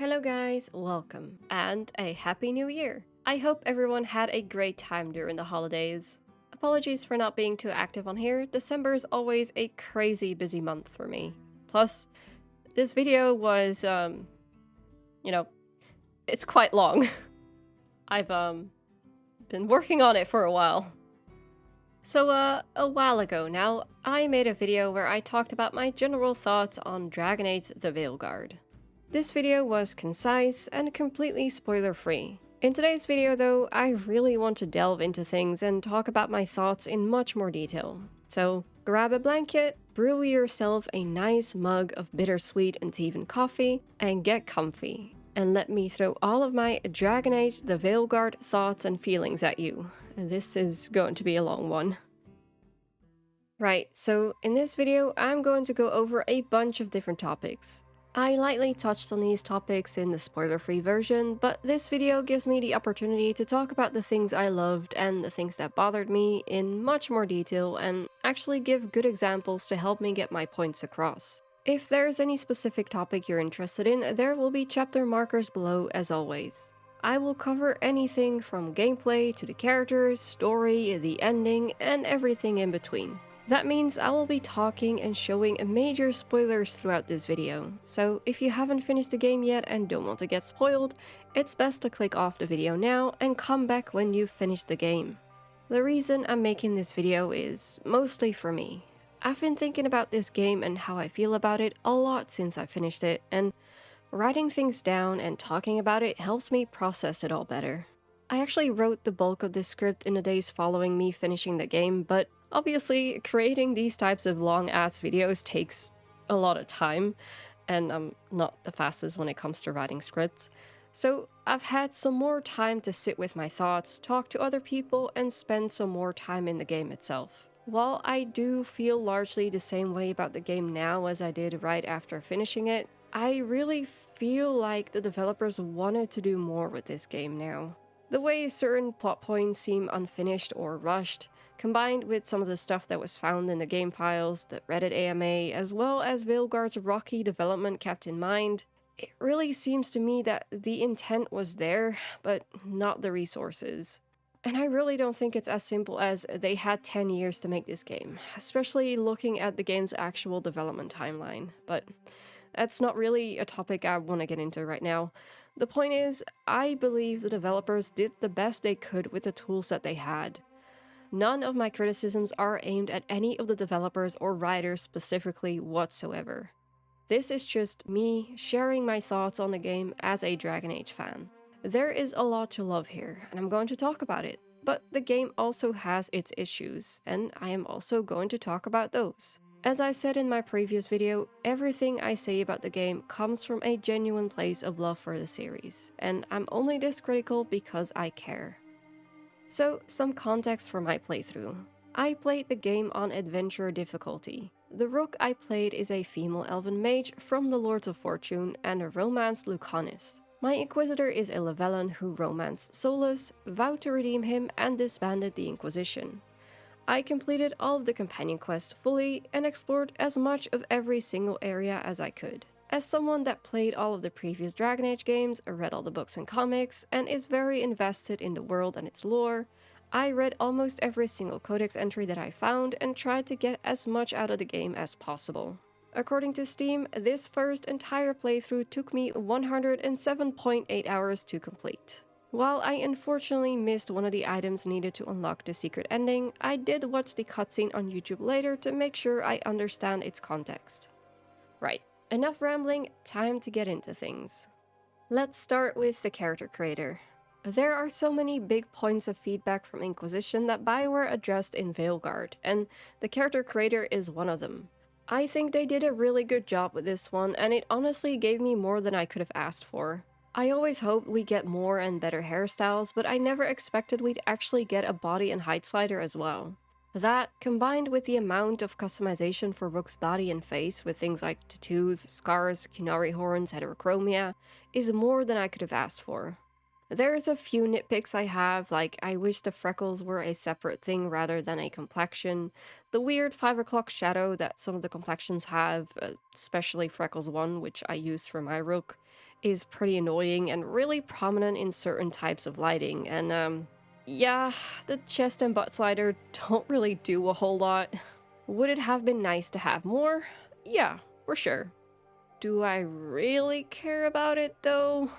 Hello guys, welcome, and a happy new year! I hope everyone had a great time during the holidays. Apologies for not being too active on here, December is always a crazy busy month for me. Plus, this video was, you know, it's quite long. I've, been working on it for a while. So, a while ago now, I made a video where I talked about my general thoughts on Dragon Age the Veilguard. This video was concise and completely spoiler-free. In today's video though, I really want to delve into things and talk about my thoughts in much more detail. So grab a blanket, brew yourself a nice mug of Bittersweet and Teven coffee, and get comfy. And let me throw all of my Dragon Age the Veilguard thoughts and feelings at you. This is going to be a long one. Right, so in this video, I'm going to go over a bunch of different topics. I lightly touched on these topics in the spoiler-free version, but this video gives me the opportunity to talk about the things I loved and the things that bothered me in much more detail and actually give good examples to help me get my points across. If there's any specific topic you're interested in, there will be chapter markers below as always. I will cover anything from gameplay to the characters, story, the ending, and everything in between. That means I will be talking and showing major spoilers throughout this video, so if you haven't finished the game yet and don't want to get spoiled, it's best to click off the video now and come back when you've finished the game. The reason I'm making this video is mostly for me. I've been thinking about this game and how I feel about it a lot since I finished it, and writing things down and talking about it helps me process it all better. I actually wrote the bulk of this script in the days following me finishing the game, but obviously, creating these types of long-ass videos takes a lot of time, and I'm not the fastest when it comes to writing scripts. So I've had some more time to sit with my thoughts, talk to other people, and spend some more time in the game itself. While I do feel largely the same way about the game now as I did right after finishing it, I really feel like the developers wanted to do more with this game now. The way certain plot points seem unfinished or rushed, combined with some of the stuff that was found in the game files, the Reddit AMA, as well as Veilguard's rocky development kept in mind, it really seems to me that the intent was there, but not the resources. And I really don't think it's as simple as they had 10 years to make this game, especially looking at the game's actual development timeline, but that's not really a topic I want to get into right now. The point is, I believe the developers did the best they could with the tools that they had. None of my criticisms are aimed at any of the developers or writers specifically whatsoever. This is just me sharing my thoughts on the game as a Dragon Age fan. There is a lot to love here, and I'm going to talk about it, but the game also has its issues, and I am also going to talk about those. As I said in my previous video, everything I say about the game comes from a genuine place of love for the series, and I'm only this critical because I care. So, some context for my playthrough. I played the game on Adventure difficulty. The rook I played is a female elven mage from the Lords of Fortune and a romanced Lucanus. My Inquisitor is a Levellan who romanced Solus, vowed to redeem him, and disbanded the Inquisition. I completed all of the companion quests fully and explored as much of every single area as I could. As someone that played all of the previous Dragon Age games, read all the books and comics, and is very invested in the world and its lore, I read almost every single codex entry that I found and tried to get as much out of the game as possible. According to Steam, this first entire playthrough took me 107.8 hours to complete. While I unfortunately missed one of the items needed to unlock the secret ending, I did watch the cutscene on YouTube later to make sure I understand its context. Right. Enough rambling, time to get into things. Let's start with the character creator. There are so many big points of feedback from Inquisition that BioWare addressed in Veilguard, and the character creator is one of them. I think they did a really good job with this one, and it honestly gave me more than I could have asked for. I always hoped we'd get more and better hairstyles, but I never expected we'd actually get a body and height slider as well. That, combined with the amount of customization for Rook's body and face with things like tattoos, scars, Qunari horns, heterochromia, is more than I could have asked for. There's a few nitpicks I have, like I wish the freckles were a separate thing rather than a complexion. The weird 5 o'clock shadow that some of the complexions have, especially Freckles 1, which I use for my rook, is pretty annoying and really prominent in certain types of lighting. And yeah, the chest and butt slider don't really do a whole lot. Would it have been nice to have more? Yeah, for sure. Do I really care about it though?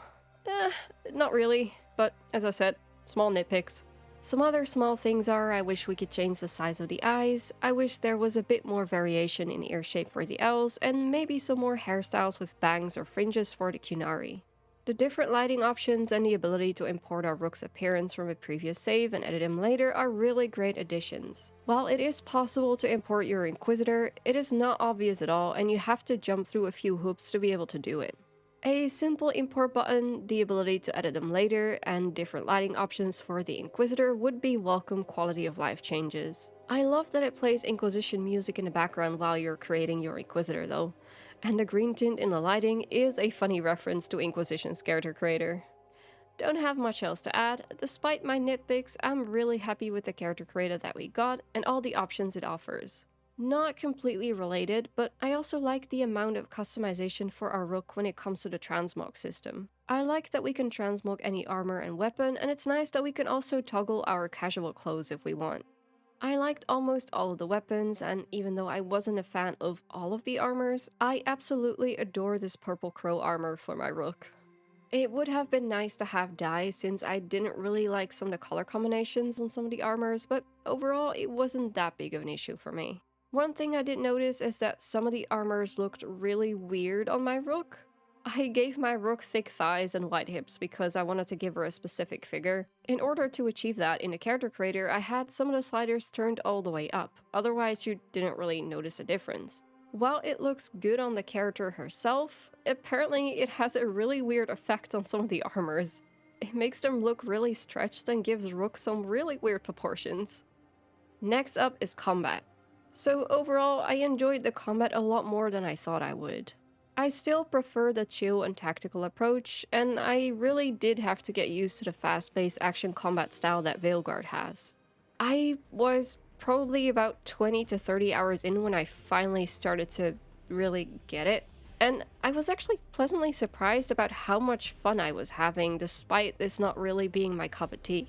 Eh, not really, but as I said, small nitpicks. Some other small things are I wish we could change the size of the eyes, I wish there was a bit more variation in ear shape for the elves, and maybe some more hairstyles with bangs or fringes for the Kunari. The different lighting options and the ability to import our rook's appearance from a previous save and edit him later are really great additions. While it is possible to import your Inquisitor, it is not obvious at all and you have to jump through a few hoops to be able to do it. A simple import button, the ability to edit them later, and different lighting options for the Inquisitor would be welcome quality of life changes. I love that it plays Inquisition music in the background while you're creating your Inquisitor though, and the green tint in the lighting is a funny reference to Inquisition's character creator. Don't have much else to add. Despite my nitpicks, I'm really happy with the character creator that we got and all the options it offers. Not completely related, but I also like the amount of customization for our rook when it comes to the transmog system. I like that we can transmog any armor and weapon, and it's nice that we can also toggle our casual clothes if we want. I liked almost all of the weapons, and even though I wasn't a fan of all of the armors, I absolutely adore this purple crow armor for my rook. It would have been nice to have dye since I didn't really like some of the color combinations on some of the armors, but overall it wasn't that big of an issue for me. One thing I did notice is that some of the armors looked really weird on my rook. I gave my rook thick thighs and wide hips because I wanted to give her a specific figure. In order to achieve that in the character creator, I had some of the sliders turned all the way up, otherwise you didn't really notice a difference. While it looks good on the character herself, apparently it has a really weird effect on some of the armors. It makes them look really stretched and gives Rook some really weird proportions. Next up is combat. So overall, I enjoyed the combat a lot more than I thought I would. I still prefer the chill and tactical approach, and I really did have to get used to the fast-paced action combat style that Veilguard has. I was probably about 20 to 30 hours in when I finally started to really get it, and I was actually pleasantly surprised about how much fun I was having despite this not really being my cup of tea.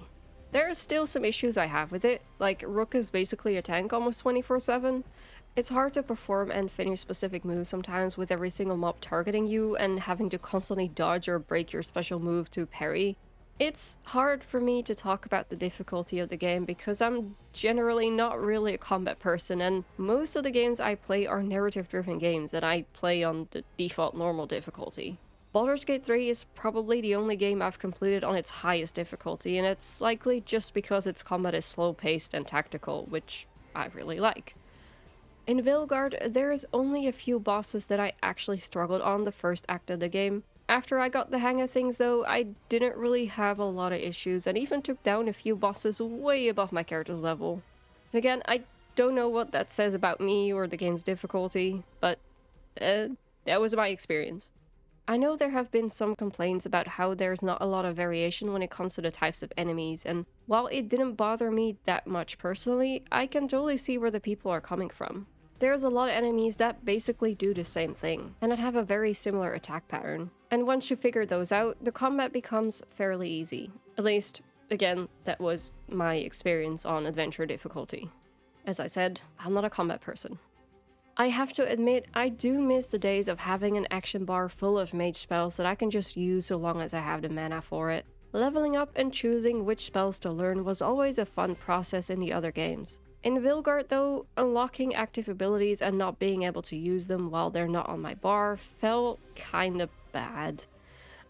There are still some issues I have with it, like Rook is basically a tank almost 24/7. It's hard to perform and finish specific moves sometimes with every single mob targeting you and having to constantly dodge or break your special move to parry. It's hard for me to talk about the difficulty of the game because I'm generally not really a combat person and most of the games I play are narrative-driven games that I play on the default normal difficulty. Baldur's Gate 3 is probably the only game I've completed on its highest difficulty, and it's likely just because its combat is slow-paced and tactical, which I really like. In Veilguard, there is only a few bosses that I actually struggled on the first act of the game. After I got the hang of things though, I didn't really have a lot of issues and even took down a few bosses way above my character's level. And again, I don't know what that says about me or the game's difficulty, but that was my experience. I know there have been some complaints about how there's not a lot of variation when it comes to the types of enemies, and while it didn't bother me that much personally, I can totally see where the people are coming from. There's a lot of enemies that basically do the same thing, and that have a very similar attack pattern. And once you figure those out, the combat becomes fairly easy. At least, again, that was my experience on adventure difficulty. As I said, I'm not a combat person. I have to admit, I do miss the days of having an action bar full of mage spells that I can just use so long as I have the mana for it. Leveling up and choosing which spells to learn was always a fun process in the other games. In Veilguard though, unlocking active abilities and not being able to use them while they're not on my bar felt kinda bad.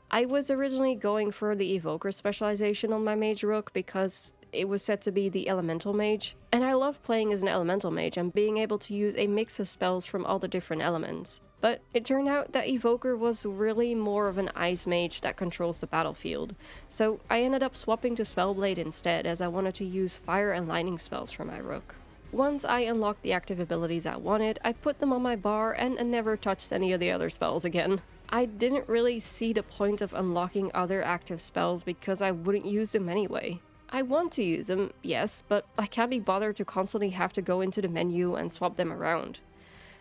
I was originally going for the Evoker specialization on my mage rook because it was set to be the elemental mage, and I love playing as an elemental mage and being able to use a mix of spells from all the different elements. But it turned out that Evoker was really more of an ice mage that controls the battlefield, so I ended up swapping to Spellblade instead as I wanted to use fire and lightning spells for my rook. Once I unlocked the active abilities I wanted, I put them on my bar and never touched any of the other spells again. I didn't really see the point of unlocking other active spells because I wouldn't use them anyway. I want to use them, yes, but I can't be bothered to constantly have to go into the menu and swap them around.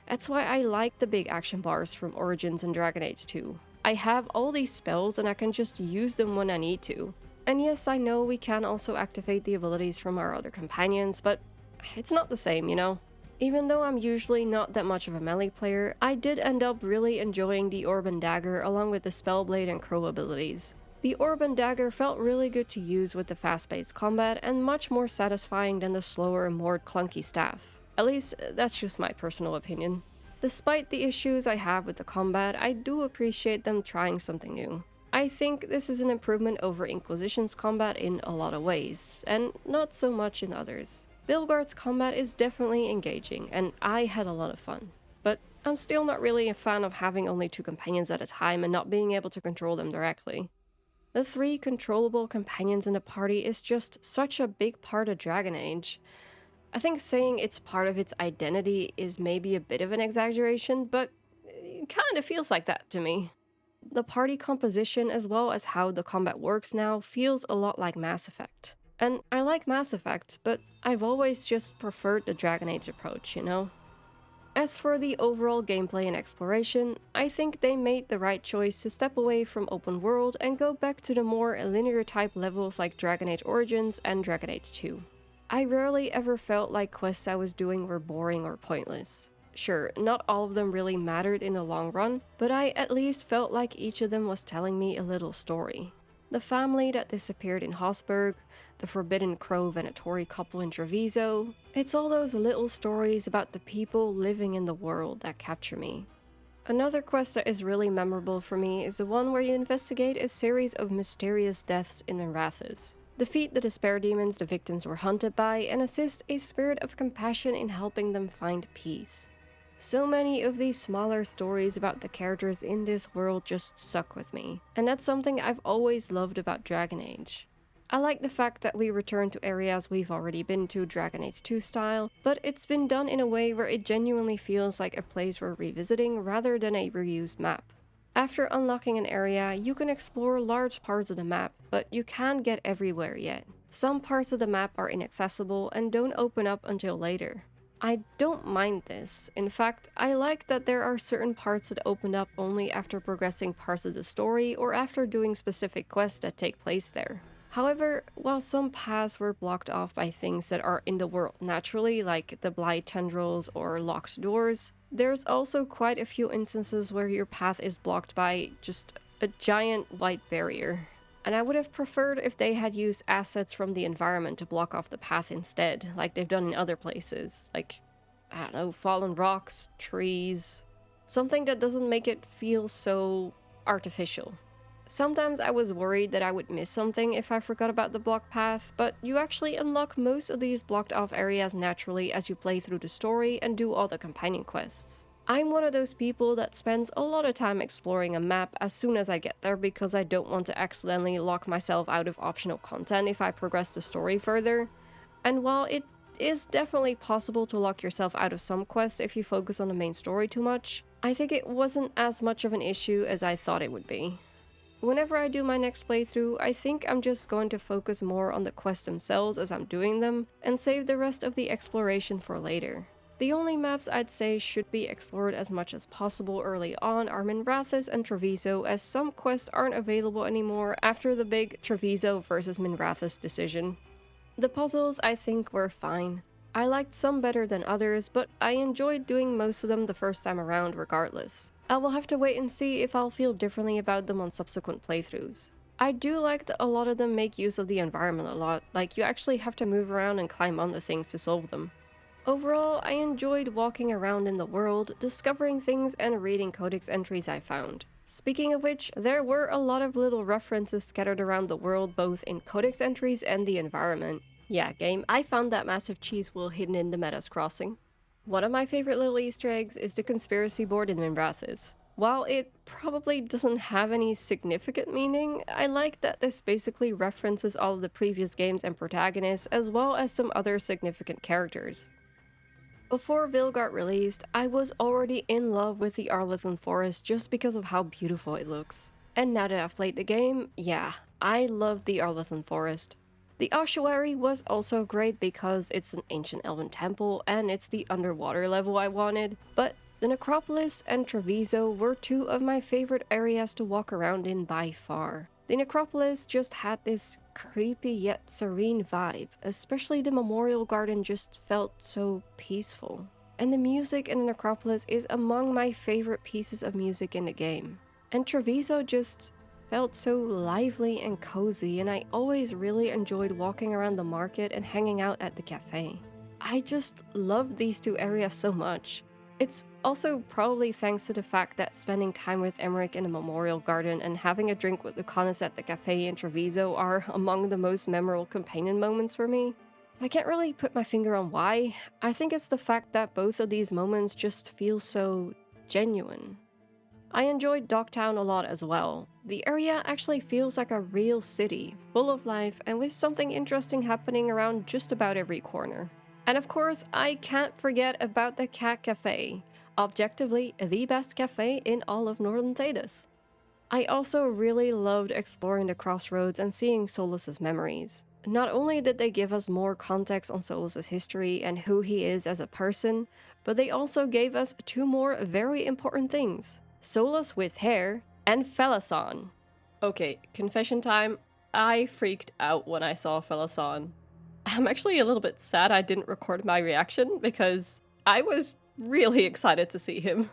That's why I like the big action bars from Origins and Dragon Age 2. I have all these spells and I can just use them when I need to. And yes, I know we can also activate the abilities from our other companions, but it's not the same, you know? Even though I'm usually not that much of a melee player, I did end up really enjoying the Orb and Dagger along with the Spellblade and Crow abilities. The Orb and Dagger felt really good to use with the fast-paced combat and much more satisfying than the slower, more clunky staff. At least, that's just my personal opinion. Despite the issues I have with the combat, I do appreciate them trying something new. I think this is an improvement over Inquisition's combat in a lot of ways, and not so much in others. Veilguard's combat is definitely engaging, and I had a lot of fun. But I'm still not really a fan of having only 2 companions at a time and not being able to control them directly. The 3 controllable companions in the party is just such a big part of Dragon Age. I think saying it's part of its identity is maybe a bit of an exaggeration, but it kinda feels like that to me. The party composition as well as how the combat works now feels a lot like Mass Effect. And I like Mass Effect, but I've always just preferred the Dragon Age approach, you know? As for the overall gameplay and exploration, I think they made the right choice to step away from open world and go back to the more linear type levels like Dragon Age Origins and Dragon Age 2. I rarely ever felt like quests I was doing were boring or pointless. Sure, not all of them really mattered in the long run, but I at least felt like each of them was telling me a little story. The family that disappeared in Hosberg, the Forbidden Crow Venatori couple in Treviso, it's all those little stories about the people living in the world that capture me. Another quest that is really memorable for me is the one where you investigate a series of mysterious deaths in Minrathous. Defeat the despair demons the victims were hunted by, and assist a spirit of compassion in helping them find peace. So many of these smaller stories about the characters in this world just stuck with me, and that's something I've always loved about Dragon Age. I like the fact that we return to areas we've already been to Dragon Age 2 style, but it's been done in a way where it genuinely feels like a place we're revisiting rather than a reused map. After unlocking an area, you can explore large parts of the map, but you can't get everywhere yet. Some parts of the map are inaccessible and don't open up until later. I don't mind this. In fact, I like that there are certain parts that open up only after progressing parts of the story or after doing specific quests that take place there. However, while some paths were blocked off by things that are in the world naturally, like the blight tendrils or locked doors, there's also quite a few instances where your path is blocked by just a giant white barrier. And I would have preferred if they had used assets from the environment to block off the path instead, like they've done in other places. Like, I don't know, fallen rocks, trees, something that doesn't make it feel so artificial. Sometimes I was worried that I would miss something if I forgot about the blocked path, but you actually unlock most of these blocked off areas naturally as you play through the story and do all the companion quests. I'm one of those people that spends a lot of time exploring a map as soon as I get there because I don't want to accidentally lock myself out of optional content if I progress the story further. And while it is definitely possible to lock yourself out of some quests if you focus on the main story too much, I think it wasn't as much of an issue as I thought it would be. Whenever I do my next playthrough, I think I'm just going to focus more on the quests themselves as I'm doing them, and save the rest of the exploration for later. The only maps I'd say should be explored as much as possible early on are Minrathous and Treviso, as some quests aren't available anymore after the big Treviso versus Minrathous decision. The puzzles I think were fine. I liked some better than others, but I enjoyed doing most of them the first time around regardless. I will have to wait and see if I'll feel differently about them on subsequent playthroughs. I do like that a lot of them make use of the environment a lot, like you actually have to move around and climb onto things to solve them. Overall, I enjoyed walking around in the world, discovering things and reading codex entries I found. Speaking of which, there were a lot of little references scattered around the world both in codex entries and the environment. Yeah, game, I found that massive cheese wheel hidden in the Meadows Crossing. One of my favorite little Easter eggs is the conspiracy board in Minrathous. While it probably doesn't have any significant meaning, I like that this basically references all of the previous games and protagonists as well as some other significant characters. Before Veilguard released, I was already in love with the Arlithan Forest just because of how beautiful it looks. And now that I've played the game, yeah, I love the Arlithan Forest. The ossuary was also great because it's an ancient elven temple and it's the underwater level I wanted, but the Necropolis and Treviso were two of my favorite areas to walk around in by far. The Necropolis just had this creepy yet serene vibe, especially the Memorial Garden just felt so peaceful. And the music in the Necropolis is among my favorite pieces of music in the game. And Treviso just felt so lively and cozy, and I always really enjoyed walking around the market and hanging out at the cafe. I just love these two areas so much. It's also probably thanks to the fact that spending time with Emmerich in the Memorial Garden and having a drink with Lucanus at the cafe in Treviso are among the most memorable companion moments for me. I can't really put my finger on why. I think it's the fact that both of these moments just feel so genuine. I enjoyed Dogtown a lot as well. The area actually feels like a real city, full of life and with something interesting happening around just about every corner. And of course, I can't forget about the Cat Cafe, objectively the best cafe in all of Northern Thedas. I also really loved exploring the crossroads and seeing Solus's memories. Not only did they give us more context on Solus's history and who he is as a person, but they also gave us two more very important things: Solus with hair and Felassan. Okay, confession time. I freaked out when I saw Felassan. I'm actually a little bit sad I didn't record my reaction because I was really excited to see him.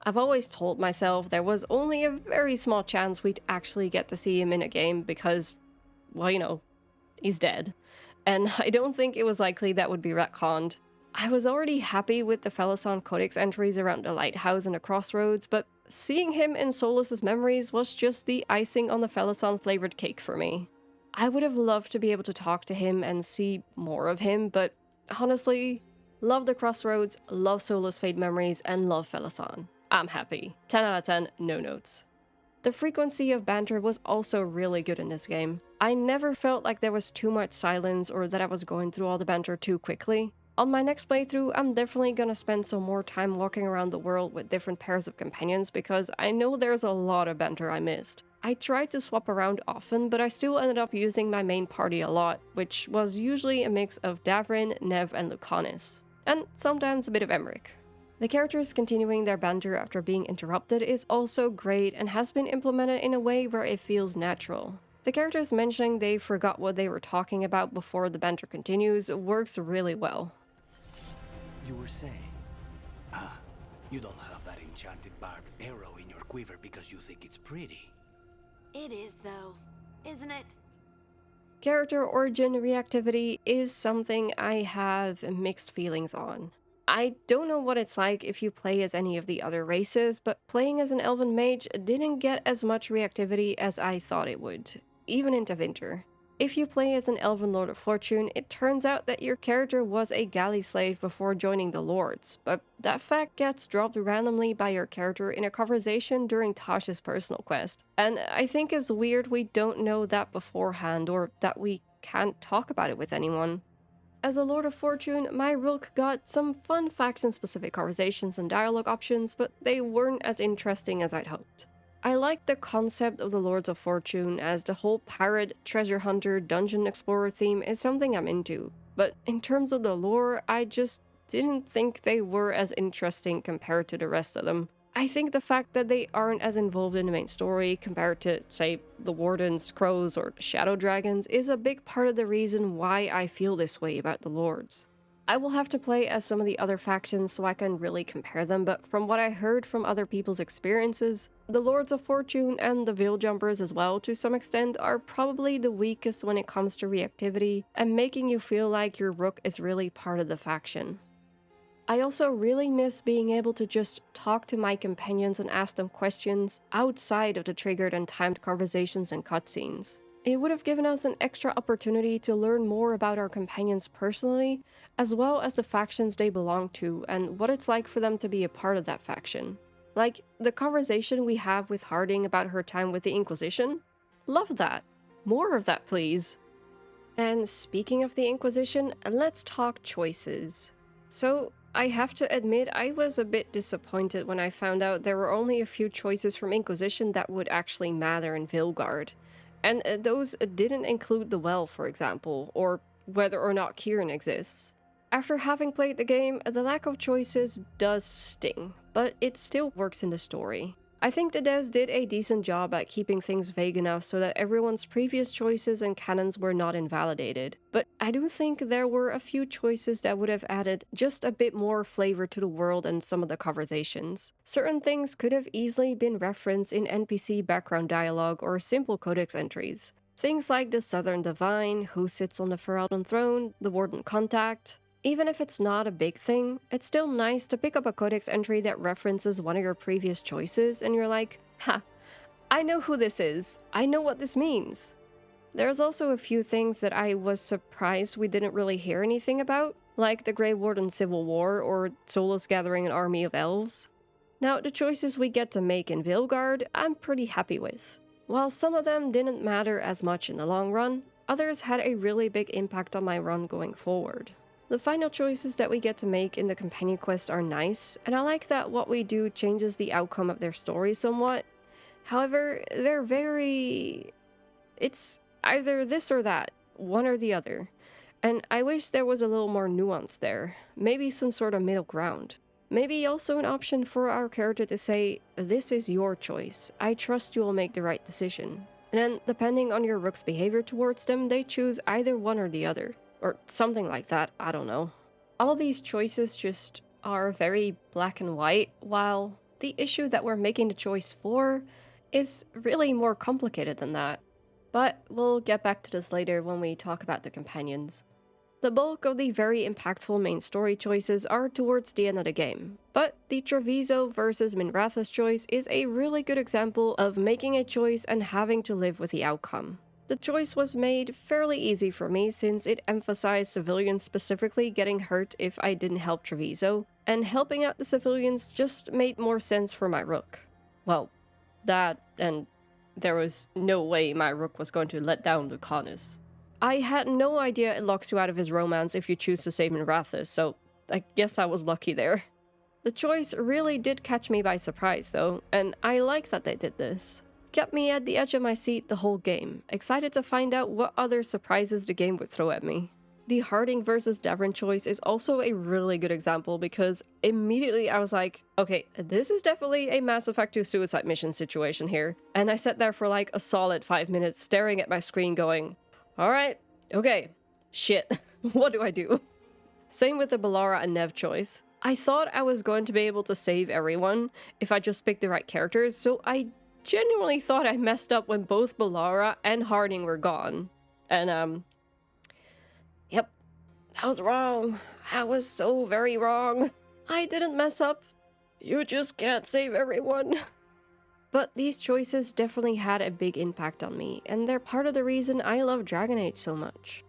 I've always told myself there was only a very small chance we'd actually get to see him in a game because, well, you know, he's dead. And I don't think it was likely that would be retconned. I was already happy with the Felassan Codex entries around the lighthouse and the crossroads, but seeing him in Solus's memories was just the icing on the Felassan flavored cake for me. I would have loved to be able to talk to him and see more of him, but honestly, love the crossroads, love Solus Fade memories, and love Felassan. I'm happy. 10 out of 10, no notes. The frequency of banter was also really good in this game. I never felt like there was too much silence or that I was going through all the banter too quickly. On my next playthrough, I'm definitely gonna spend some more time walking around the world with different pairs of companions because I know there's a lot of banter I missed. I tried to swap around often, but I still ended up using my main party a lot, which was usually a mix of Davrin, Nev, and Lucanus, and sometimes a bit of Emmerich. The characters continuing their banter after being interrupted is also great and has been implemented in a way where it feels natural. The characters mentioning they forgot what they were talking about before the banter continues works really well. You were saying, you don't have that enchanted barbed arrow in your quiver because you think it's pretty. It is, though, isn't it? Character origin reactivity is something I have mixed feelings on. I don't know what it's like if you play as any of the other races, but playing as an elven mage didn't get as much reactivity as I thought it would, even into Winter. If you play as an elven Lord of Fortune, it turns out that your character was a galley slave before joining the Lords, but that fact gets dropped randomly by your character in a conversation during Tasha's personal quest. And I think it's weird we don't know that beforehand, or that we can't talk about it with anyone. As a Lord of Fortune, my Rook got some fun facts and specific conversations and dialogue options, but they weren't as interesting as I'd hoped. I like the concept of the Lords of Fortune, as the whole pirate, treasure hunter, dungeon explorer theme is something I'm into, but in terms of the lore, I just didn't think they were as interesting compared to the rest of them. I think the fact that they aren't as involved in the main story compared to, say, the Wardens, Crows, or Shadow Dragons is a big part of the reason why I feel this way about the Lords. I will have to play as some of the other factions so I can really compare them, but from what I heard from other people's experiences, the Lords of Fortune and the Veil Jumpers as well to some extent are probably the weakest when it comes to reactivity and making you feel like your Rook is really part of the faction. I also really miss being able to just talk to my companions and ask them questions outside of the triggered and timed conversations and cutscenes. It would have given us an extra opportunity to learn more about our companions personally, as well as the factions they belong to and what it's like for them to be a part of that faction. Like, the conversation we have with Harding about her time with the Inquisition? Love that. More of that, please. And speaking of the Inquisition, let's talk choices. So, I have to admit, I was a bit disappointed when I found out there were only a few choices from Inquisition that would actually matter in Veilguard. And those didn't include the well, for example, or whether or not Kieran exists. After having played the game, the lack of choices does sting, but it still works in the story. I think the devs did a decent job at keeping things vague enough so that everyone's previous choices and canons were not invalidated, but I do think there were a few choices that would have added just a bit more flavor to the world and some of the conversations. Certain things could have easily been referenced in NPC background dialogue or simple codex entries. Things like the Southern Divine, who sits on the Ferelden throne, the Warden Contact. Even if it's not a big thing, it's still nice to pick up a codex entry that references one of your previous choices and you're like, ha, I know who this is. I know what this means. There's also a few things that I was surprised we didn't really hear anything about, like the Grey Warden Civil War or Solus gathering an army of elves. Now, the choices we get to make in Veilguard, I'm pretty happy with. While some of them didn't matter as much in the long run, others had a really big impact on my run going forward. The final choices that we get to make in the companion quests are nice, and I like that what we do changes the outcome of their story somewhat. However, they're very... it's either this or that, one or the other. And I wish there was a little more nuance there, maybe some sort of middle ground. Maybe also an option for our character to say, this is your choice, I trust you will make the right decision. And then, depending on your rook's behavior towards them, they choose either one or the other. Or something like that, I don't know. All of these choices just are very black and white, while the issue that we're making the choice for is really more complicated than that. But we'll get back to this later when we talk about the companions. The bulk of the very impactful main story choices are towards the end of the game, but the Treviso versus Minratha's choice is a really good example of making a choice and having to live with the outcome. The choice was made fairly easy for me since it emphasized civilians specifically getting hurt if I didn't help Treviso, and helping out the civilians just made more sense for my rook. Well, that, and there was no way my rook was going to let down Lucanus. I had no idea it locks you out of his romance if you choose to save Minrathus, so I guess I was lucky there. The choice really did catch me by surprise though, and I like that they did this. Kept me at the edge of my seat the whole game, excited to find out what other surprises the game would throw at me. The Harding versus Davrin choice is also a really good example because immediately I was like, okay, this is definitely a Mass Effect 2 suicide mission situation here. And I sat there for like a solid 5 minutes staring at my screen going, alright, okay, shit, what do I do? Same with the Balara and Nev choice. I thought I was going to be able to save everyone if I just picked the right characters, so I genuinely thought I messed up when both Balara and Harding were gone. And, yep, I was wrong. I was so very wrong. I didn't mess up. You just can't save everyone. But these choices definitely had a big impact on me, and they're part of the reason I love Dragon Age so much.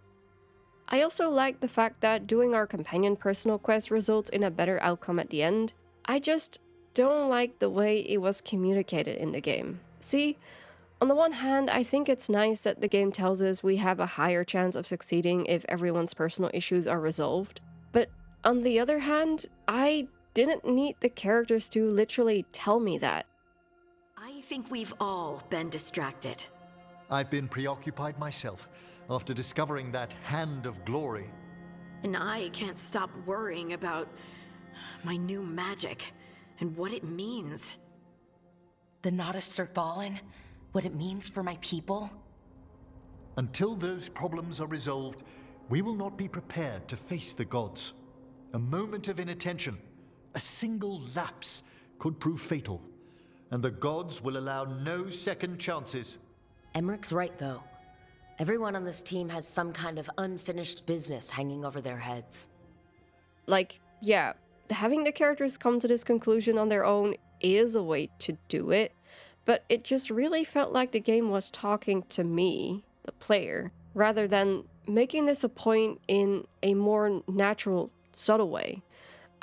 I also like the fact that doing our companion personal quest results in a better outcome at the end. I just don't like the way it was communicated in the game. See, on the one hand, I think it's nice that the game tells us we have a higher chance of succeeding if everyone's personal issues are resolved. But on the other hand, I didn't need the characters to literally tell me that. I think we've all been distracted. I've been preoccupied myself after discovering that Hand of Glory. And I can't stop worrying about my new magic and what it means. The Nodists are fallen? What it means for my people? Until those problems are resolved, we will not be prepared to face the gods. A moment of inattention, a single lapse, could prove fatal, and the gods will allow no second chances. Emmerich's right, though. Everyone on this team has some kind of unfinished business hanging over their heads. Like, yeah, having the characters come to this conclusion on their own is a way to do it, but it just really felt like the game was talking to me, the player, rather than making this a point in a more natural, subtle way.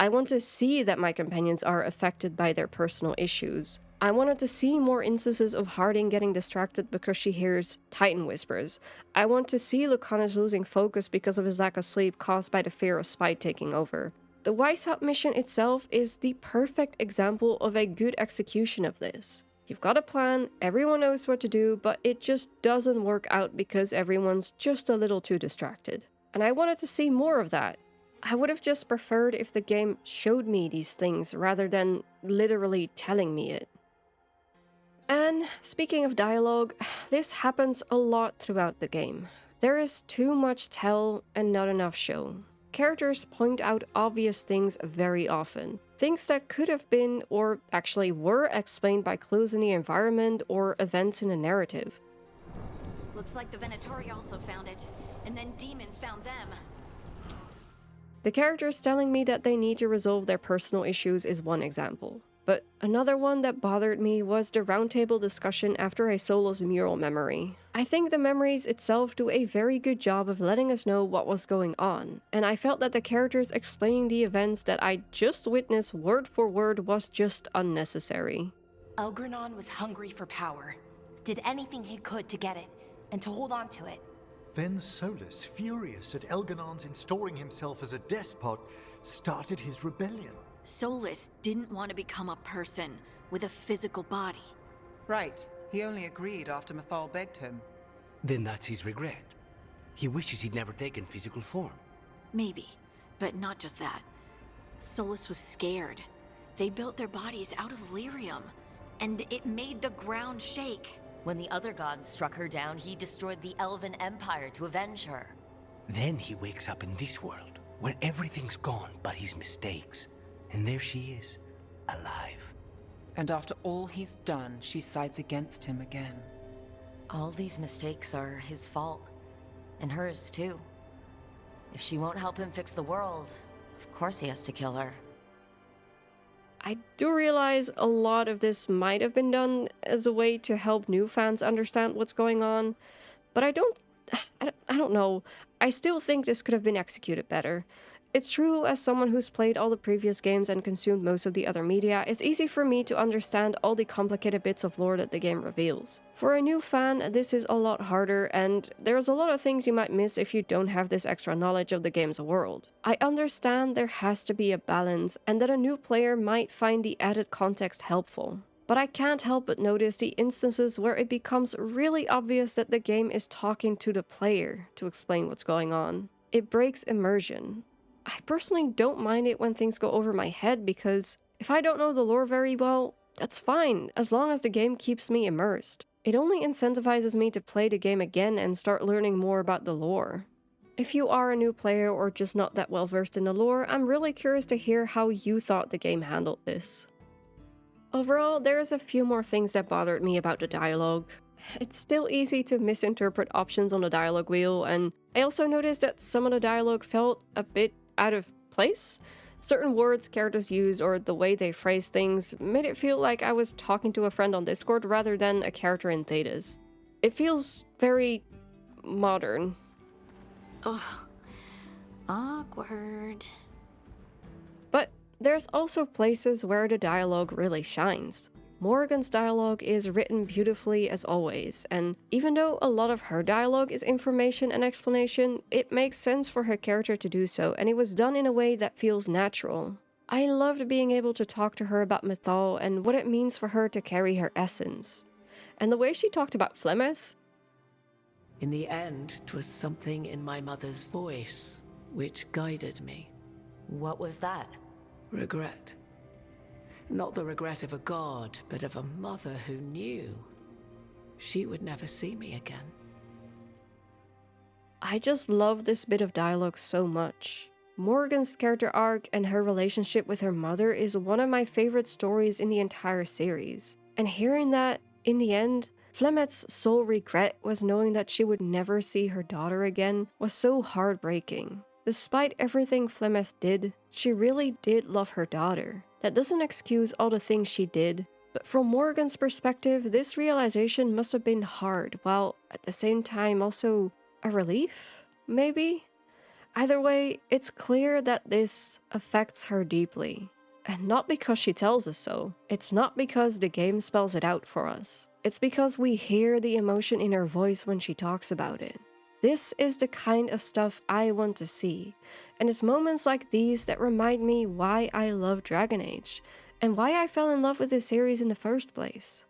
I want to see that my companions are affected by their personal issues. I wanted to see more instances of Harding getting distracted because she hears Titan whispers. I want to see Lucanus losing focus because of his lack of sleep caused by the fear of Spite taking over. The Weishaupt mission itself is the perfect example of a good execution of this. You've got a plan, everyone knows what to do, but it just doesn't work out because everyone's just a little too distracted. And I wanted to see more of that. I would have just preferred if the game showed me these things rather than literally telling me it. And speaking of dialogue, this happens a lot throughout the game. There is too much tell and not enough show. Characters point out obvious things very often. Things that could have been, or actually were, explained by clues in the environment or events in a narrative. Looks like the Venatori also found it, and then demons found them. The characters telling me that they need to resolve their personal issues is one example. But another one that bothered me was the roundtable discussion after a Solos mural memory. I think the memories itself do a very good job of letting us know what was going on, and I felt that the characters explaining the events that I just witnessed word for word was just unnecessary. Elgranon was hungry for power, did anything he could to get it, and to hold on to it. Then Solus, furious at Elganon's installing himself as a despot, started his rebellion. Solus didn't want to become a person with a physical body. Right. He only agreed after Mythal begged him. Then that's his regret. He wishes he'd never taken physical form. Maybe, but not just that. Solus was scared. They built their bodies out of lyrium, and it made the ground shake. When the other gods struck her down, he destroyed the Elven Empire to avenge her. Then he wakes up in this world, where everything's gone but his mistakes. And there she is, alive. And after all he's done, she sides against him again. All these mistakes are his fault. And hers, too. If she won't help him fix the world, of course he has to kill her. I do realize a lot of this might have been done as a way to help new fans understand what's going on, but I don't know. I still think this could have been executed better. It's true, as someone who's played all the previous games and consumed most of the other media, it's easy for me to understand all the complicated bits of lore that the game reveals. For a new fan, this is a lot harder, and there's a lot of things you might miss if you don't have this extra knowledge of the game's world. I understand there has to be a balance, and that a new player might find the added context helpful. But I can't help but notice the instances where it becomes really obvious that the game is talking to the player to explain what's going on. It breaks immersion. I personally don't mind it when things go over my head because if I don't know the lore very well, that's fine, as long as the game keeps me immersed. It only incentivizes me to play the game again and start learning more about the lore. If you are a new player or just not that well versed in the lore, I'm really curious to hear how you thought the game handled this. Overall, there's a few more things that bothered me about the dialogue. It's still easy to misinterpret options on the dialogue wheel, and I also noticed that some of the dialogue felt a bit out of place. Certain words characters use or the way they phrase things made it feel like I was talking to a friend on Discord rather than a character in Thedas. It feels very modern. Ugh. Awkward. But there's also places where the dialogue really shines. Morrigan's dialogue is written beautifully as always, and even though a lot of her dialogue is information and explanation, it makes sense for her character to do so, and it was done in a way that feels natural. I loved being able to talk to her about Mythal and what it means for her to carry her essence. And the way she talked about Flemeth. In the end, 'twas something in my mother's voice which guided me. What was that? Regret. Not the regret of a god, but of a mother who knew she would never see me again. I just love this bit of dialogue so much. Morrigan's character arc and her relationship with her mother is one of my favorite stories in the entire series. And hearing that, in the end, Flemeth's sole regret was knowing that she would never see her daughter again was so heartbreaking. Despite everything Flemeth did, she really did love her daughter. That doesn't excuse all the things she did, but from Morrigan's perspective, this realization must have been hard, while at the same time also a relief, maybe? Either way, it's clear that this affects her deeply. And not because she tells us so. It's not because the game spells it out for us. It's because we hear the emotion in her voice when she talks about it. This is the kind of stuff I want to see, and it's moments like these that remind me why I love Dragon Age, and why I fell in love with this series in the first place.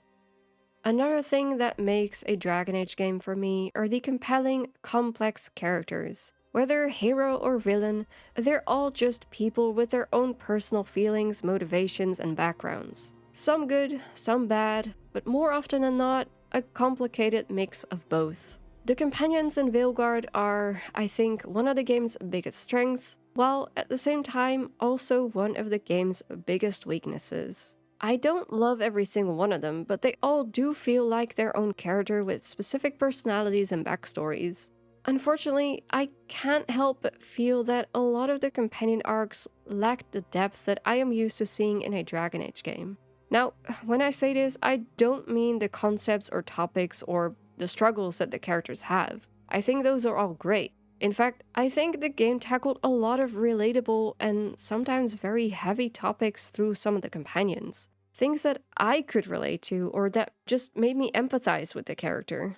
Another thing that makes a Dragon Age game for me are the compelling, complex characters. Whether hero or villain, they're all just people with their own personal feelings, motivations, and backgrounds. Some good, some bad, but more often than not, a complicated mix of both. The companions in Veilguard are, I think, one of the game's biggest strengths, while at the same time also one of the game's biggest weaknesses. I don't love every single one of them, but they all do feel like their own character with specific personalities and backstories. Unfortunately, I can't help but feel that a lot of the companion arcs lack the depth that I am used to seeing in a Dragon Age game. Now, when I say this, I don't mean the concepts or topics or the struggles that the characters have. I think those are all great. In fact, I think the game tackled a lot of relatable and sometimes very heavy topics through some of the companions. Things that I could relate to or that just made me empathize with the character.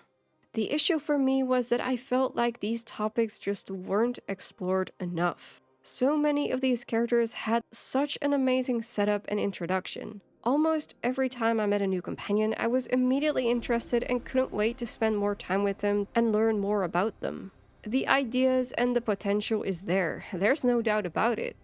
The issue for me was that I felt like these topics just weren't explored enough. So many of these characters had such an amazing setup and introduction. Almost every time I met a new companion, I was immediately interested and couldn't wait to spend more time with them and learn more about them. The ideas and the potential is there, there's no doubt about it.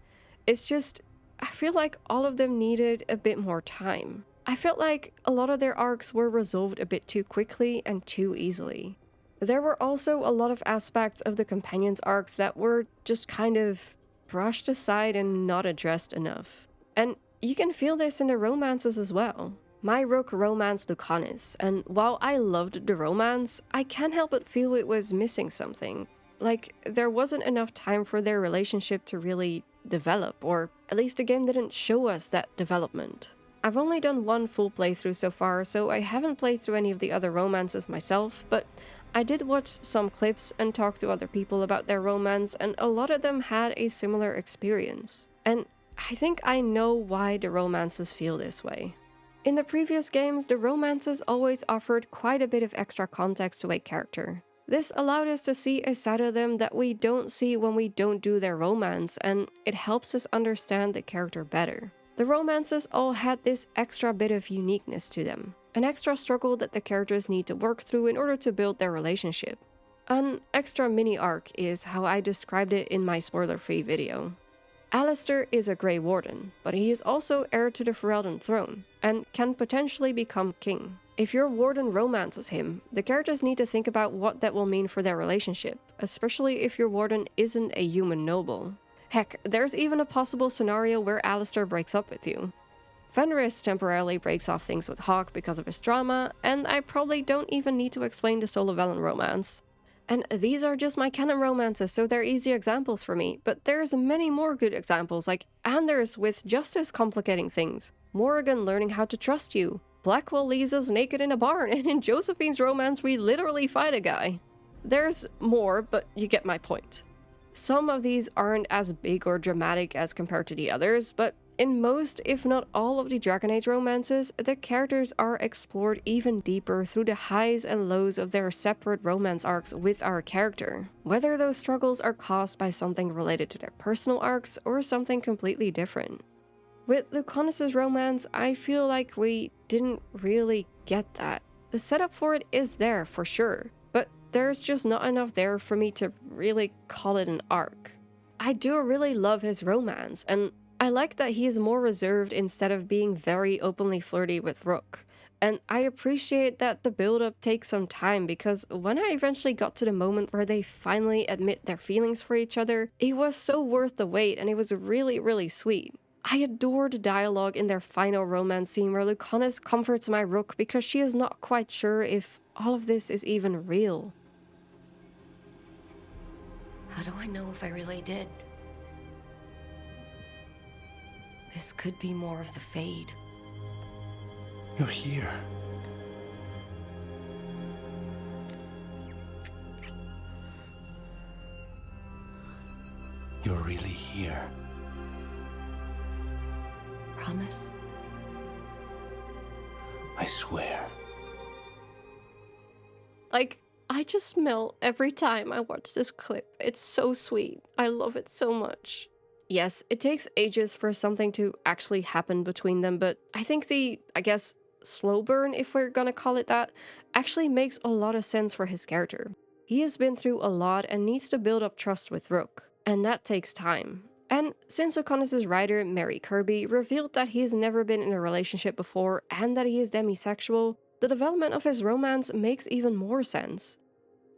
It's just, I feel like all of them needed a bit more time. I felt like a lot of their arcs were resolved a bit too quickly and too easily. There were also a lot of aspects of the companions' arcs that were just kind of brushed aside and not addressed enough. And you can feel this in the romances as well. My rook romanced Lucanus, and while I loved the romance, I can't help but feel it was missing something. Like, there wasn't enough time for their relationship to really develop, or at least the game didn't show us that development. I've only done one full playthrough so far, so I haven't played through any of the other romances myself, but I did watch some clips and talk to other people about their romance, and a lot of them had a similar experience. And I think I know why the romances feel this way. In the previous games, the romances always offered quite a bit of extra context to a character. This allowed us to see a side of them that we don't see when we don't do their romance, and it helps us understand the character better. The romances all had this extra bit of uniqueness to them, an extra struggle that the characters need to work through in order to build their relationship. An extra mini arc is how I described it in my spoiler-free video. Alistair is a Grey Warden, but he is also heir to the Ferelden throne, and can potentially become king. If your Warden romances him, the characters need to think about what that will mean for their relationship, especially if your Warden isn't a human noble. Heck, there's even a possible scenario where Alistair breaks up with you. Fenris temporarily breaks off things with Hawke because of his drama, and I probably don't even need to explain the Soul of Velen romance. And these are just my canon romances, so they're easy examples for me, but there's many more good examples, like Anders with just as complicating things, Morrigan learning how to trust you, Blackwell leaves us naked in a barn, and in Josephine's romance we literally fight a guy. There's more, but you get my point. Some of these aren't as big or dramatic as compared to the others, but in most, if not all of the Dragon Age romances, the characters are explored even deeper through the highs and lows of their separate romance arcs with our character. Whether those struggles are caused by something related to their personal arcs or something completely different. With Lucanus' romance, I feel like we didn't really get that. The setup for it is there for sure, but there's just not enough there for me to really call it an arc. I do really love his romance, and I like that he is more reserved instead of being very openly flirty with Rook. And I appreciate that the build-up takes some time, because when I eventually got to the moment where they finally admit their feelings for each other, it was so worth the wait and it was really, really sweet. I adore the dialogue in their final romance scene where Lucanus comforts my Rook because she is not quite sure if all of this is even real. How do I know if I really did? This could be more of the Fade. You're here. You're really here. Promise? I swear. Like, I just melt every time I watch this clip. It's so sweet. I love it so much. Yes, it takes ages for something to actually happen between them, but I think the, slow burn, if we're gonna call it that, actually makes a lot of sense for his character. He has been through a lot and needs to build up trust with Rook, and that takes time. And since Lucanus' writer, Mary Kirby, revealed that he's never been in a relationship before and that he is demisexual, the development of his romance makes even more sense.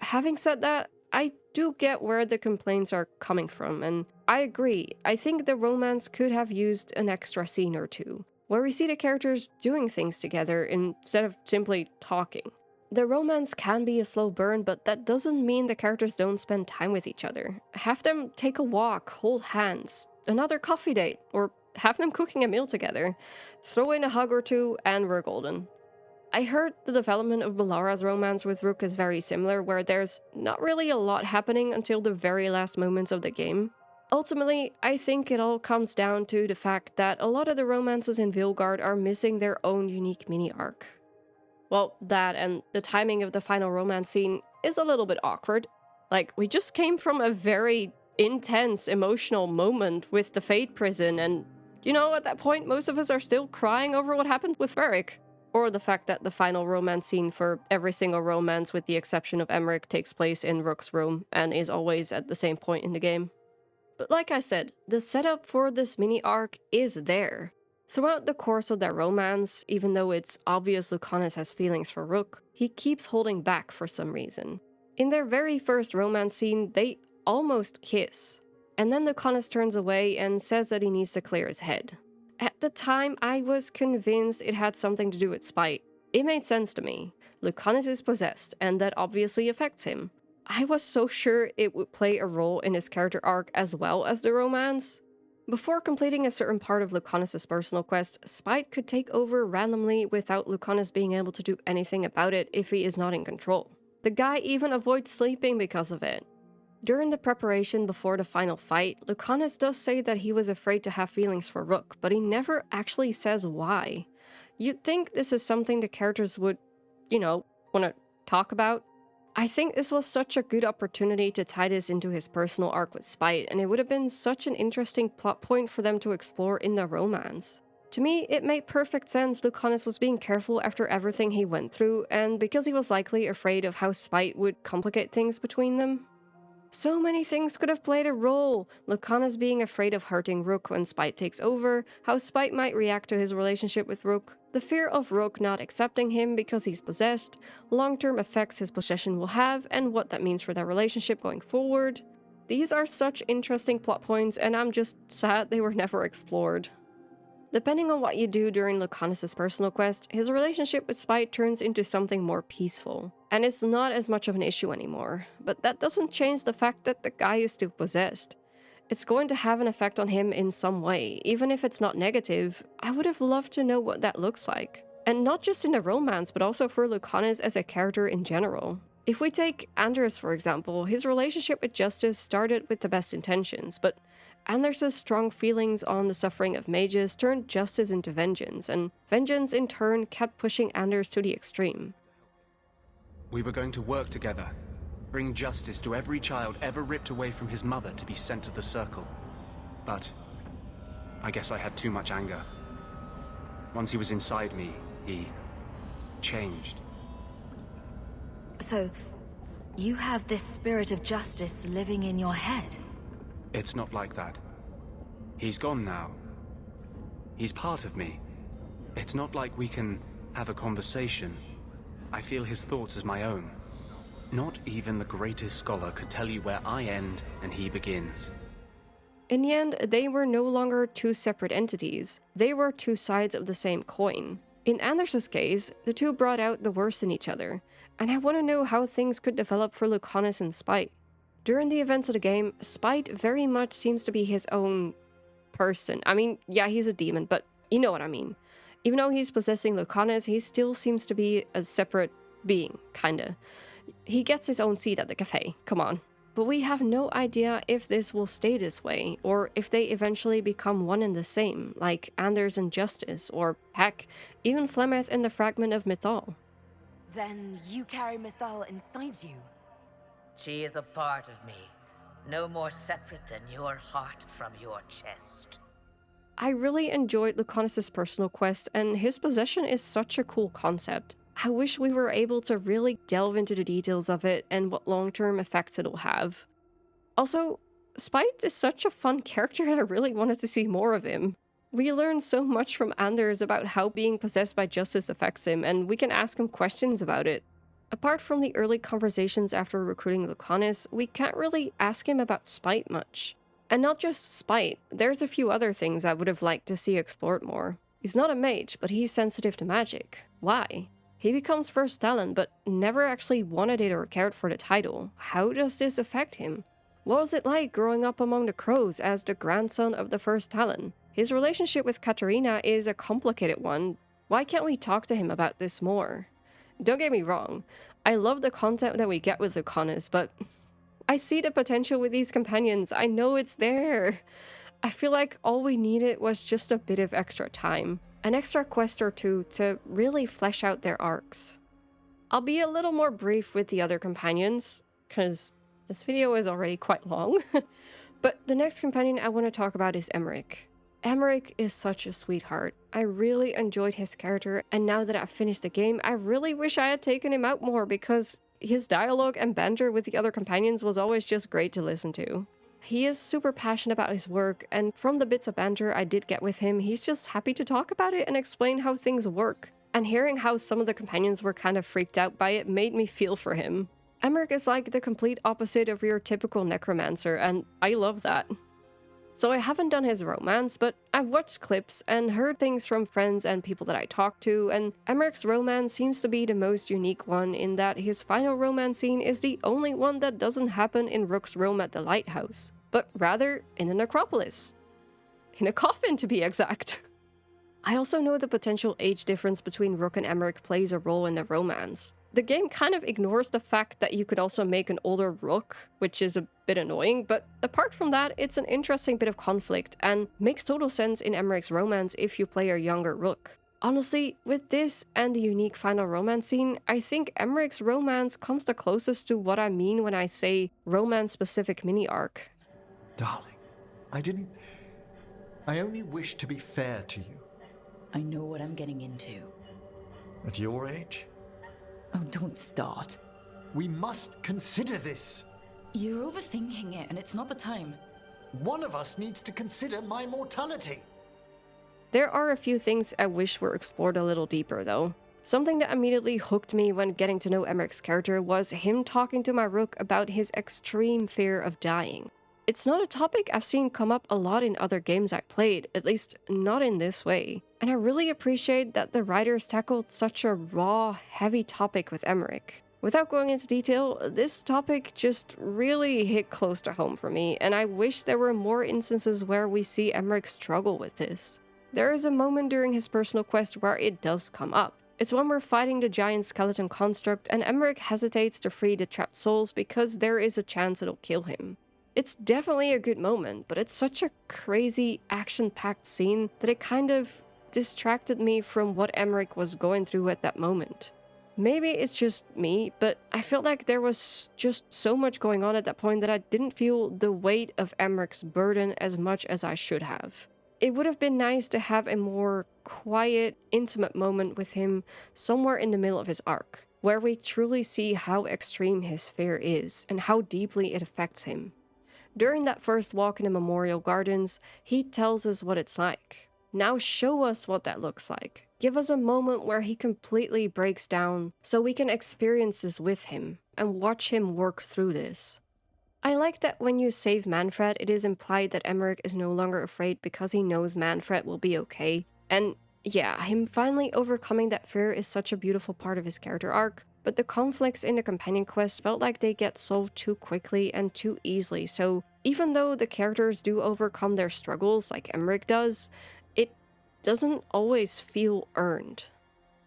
Having said that, I do get where the complaints are coming from, and I agree. I think the romance could have used an extra scene or two, where we see the characters doing things together instead of simply talking. The romance can be a slow burn, but that doesn't mean the characters don't spend time with each other. Have them take a walk, hold hands, another coffee date, or have them cooking a meal together. Throw in a hug or two, and we're golden. I heard the development of Balara's romance with Rook is very similar, where there's not really a lot happening until the very last moments of the game. Ultimately, I think it all comes down to the fact that a lot of the romances in Veilguard are missing their own unique mini-arc. Well, that and the timing of the final romance scene is a little bit awkward. Like, we just came from a very intense emotional moment with the Fate prison, and, at that point, most of us are still crying over what happened with Varric. Or the fact that the final romance scene for every single romance, with the exception of Emmerich, takes place in Rook's room and is always at the same point in the game. But like I said, the setup for this mini-arc is there. Throughout the course of their romance, even though it's obvious Lucanus has feelings for Rook, he keeps holding back for some reason. In their very first romance scene, they almost kiss. And then Lucanus turns away and says that he needs to clear his head. At the time, I was convinced it had something to do with spite. It made sense to me. Lucanus is possessed, and that obviously affects him. I was so sure it would play a role in his character arc as well as the romance. Before completing a certain part of Lucanus' personal quest, spite could take over randomly without Lucanus being able to do anything about it if he is not in control. The guy even avoids sleeping because of it. During the preparation before the final fight, Lucanus does say that he was afraid to have feelings for Rook, but he never actually says why. You'd think this is something the characters would, want to talk about. I think this was such a good opportunity to tie this into his personal arc with Spite, and it would have been such an interesting plot point for them to explore in their romance. To me, it made perfect sense Lucanus was being careful after everything he went through, and because he was likely afraid of how Spite would complicate things between them. So many things could have played a role. Lucanus being afraid of hurting Rook when Spite takes over, how Spite might react to his relationship with Rook, the fear of Rook not accepting him because he's possessed, long-term effects his possession will have, and what that means for their relationship going forward. These are such interesting plot points, and I'm just sad they were never explored. Depending on what you do during Lucanus' personal quest, his relationship with Spite turns into something more peaceful, and it's not as much of an issue anymore. But that doesn't change the fact that the guy is still possessed. It's going to have an effect on him in some way, even if it's not negative. I would have loved to know what that looks like. And not just in the romance, but also for Lucanus as a character in general. If we take Anders, for example, his relationship with Justice started with the best intentions, but Anders' strong feelings on the suffering of mages turned justice into vengeance, and vengeance in turn kept pushing Anders to the extreme. We were going to work together, bring justice to every child ever ripped away from his mother to be sent to the Circle. But I guess I had too much anger. Once he was inside me, he changed. So, you have this spirit of justice living in your head? It's not like that. He's gone now. He's part of me. It's not like we can have a conversation. I feel his thoughts as my own. Not even the greatest scholar could tell you where I end and he begins. In the end, they were no longer two separate entities. They were two sides of the same coin. In Anders' case, the two brought out the worst in each other, and I want to know how things could develop for Lucanus and Spite. During the events of the game, Spite very much seems to be his own person. I mean, yeah, he's a demon, but you know what I mean. Even though he's possessing Lucanus, he still seems to be a separate being, kinda. He gets his own seat at the cafe, come on. But we have no idea if this will stay this way, or if they eventually become one and the same, like Anders and Justice, or heck, even Flemeth and the Fragment of Mythal. Then you carry Mythal inside you. She is a part of me, no more separate than your heart from your chest. I really enjoyed Lucanus' personal quest, and his possession is such a cool concept. I wish we were able to really delve into the details of it and what long-term effects it'll have. Also, Spite is such a fun character and I really wanted to see more of him. We learn so much from Anders about how being possessed by justice affects him, and we can ask him questions about it. Apart from the early conversations after recruiting Lucanus, we can't really ask him about Spite much. And not just Spite, there's a few other things I would have liked to see explored more. He's not a mage, but he's sensitive to magic. Why? He becomes First Talon, but never actually wanted it or cared for the title. How does this affect him? What was it like growing up among the crows as the grandson of the First Talon? His relationship with Katarina is a complicated one. Why can't we talk to him about this more? Don't get me wrong, I love the content that we get with Lucanus, but I see the potential with these companions. I know it's there. I feel like all we needed was just a bit of extra time. An extra quest or two to really flesh out their arcs. I'll be a little more brief with the other companions, because this video is already quite long. But the next companion I want to talk about is Emmerich. Emmerich is such a sweetheart. I really enjoyed his character, and now that I've finished the game, I really wish I had taken him out more because his dialogue and banter with the other companions was always just great to listen to. He is super passionate about his work, and from the bits of banter I did get with him, he's just happy to talk about it and explain how things work. And hearing how some of the companions were kind of freaked out by it made me feel for him. Emmerich is like the complete opposite of your typical necromancer, and I love that. So I haven't done his romance, but I've watched clips and heard things from friends and people that I talked to, and Emmerich's romance seems to be the most unique one in that his final romance scene is the only one that doesn't happen in Rook's room at the lighthouse, but rather in the necropolis. In a coffin, to be exact. I also know the potential age difference between Rook and Emmerich plays a role in the romance. The game kind of ignores the fact that you could also make an older Rook, which is a bit annoying, but apart from that, it's an interesting bit of conflict and makes total sense in Emmerich's romance if you play a younger Rook. Honestly, with this and the unique final romance scene, I think Emmerich's romance comes the closest to what I mean when I say romance-specific mini-arc. Darling, I only wish to be fair to you. I know what I'm getting into. At your age? Oh, don't start. We must consider this. You're overthinking it, and it's not the time. One of us needs to consider my mortality. There are a few things I wish were explored a little deeper, though. Something that immediately hooked me when getting to know Emmerich's character was him talking to my Rook about his extreme fear of dying. It's not a topic I've seen come up a lot in other games I played, at least not in this way. And I really appreciate that the writers tackled such a raw, heavy topic with Emmerich. Without going into detail, this topic just really hit close to home for me, and I wish there were more instances where we see Emmerich struggle with this. There is a moment during his personal quest where it does come up. It's when we're fighting the giant skeleton construct and Emmerich hesitates to free the trapped souls because there is a chance it'll kill him. It's definitely a good moment, but it's such a crazy, action-packed scene that it kind of distracted me from what Emmerich was going through at that moment. Maybe it's just me, but I felt like there was just so much going on at that point that I didn't feel the weight of Emmerich's burden as much as I should have. It would have been nice to have a more quiet, intimate moment with him somewhere in the middle of his arc, where we truly see how extreme his fear is and how deeply it affects him. During that first walk in the Memorial Gardens, he tells us what it's like. Now show us what that looks like. Give us a moment where he completely breaks down so we can experience this with him and watch him work through this. I like that when you save Manfred, it is implied that Emmerich is no longer afraid because he knows Manfred will be okay. And yeah, him finally overcoming that fear is such a beautiful part of his character arc, but the conflicts in the companion quest felt like they get solved too quickly and too easily, so even though the characters do overcome their struggles like Emmerich does, it doesn't always feel earned.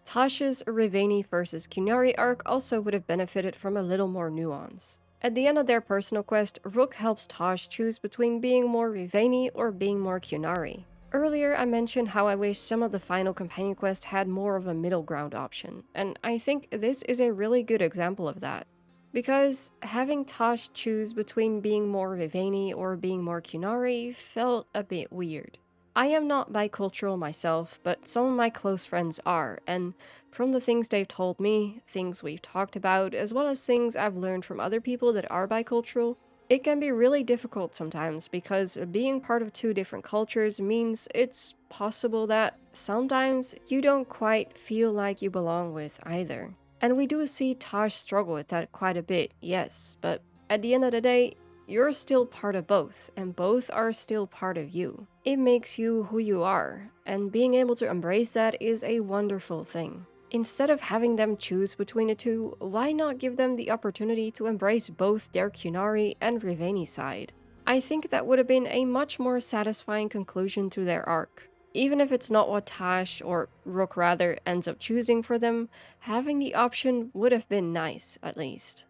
Tasha's Riveni versus Kunari arc also would have benefited from a little more nuance. At the end of their personal quest, Rook helps Tash choose between being more Riveni or being more Kunari. Earlier, I mentioned how I wish some of the final companion quests had more of a middle ground option, and I think this is a really good example of that. Because having Tosh choose between being more Vivani or being more Qunari felt a bit weird. I am not bicultural myself, but some of my close friends are, and from the things they've told me, things we've talked about, as well as things I've learned from other people that are bicultural, it can be really difficult sometimes because being part of two different cultures means it's possible that sometimes you don't quite feel like you belong with either. And we do see Tosh struggle with that quite a bit, yes, but at the end of the day, you're still part of both, and both are still part of you. It makes you who you are, and being able to embrace that is a wonderful thing. Instead of having them choose between the two, why not give them the opportunity to embrace both their Qunari and Riveni side? I think that would have been a much more satisfying conclusion to their arc. Even if it's not what Tash, or Rook rather, ends up choosing for them, having the option would have been nice, at least.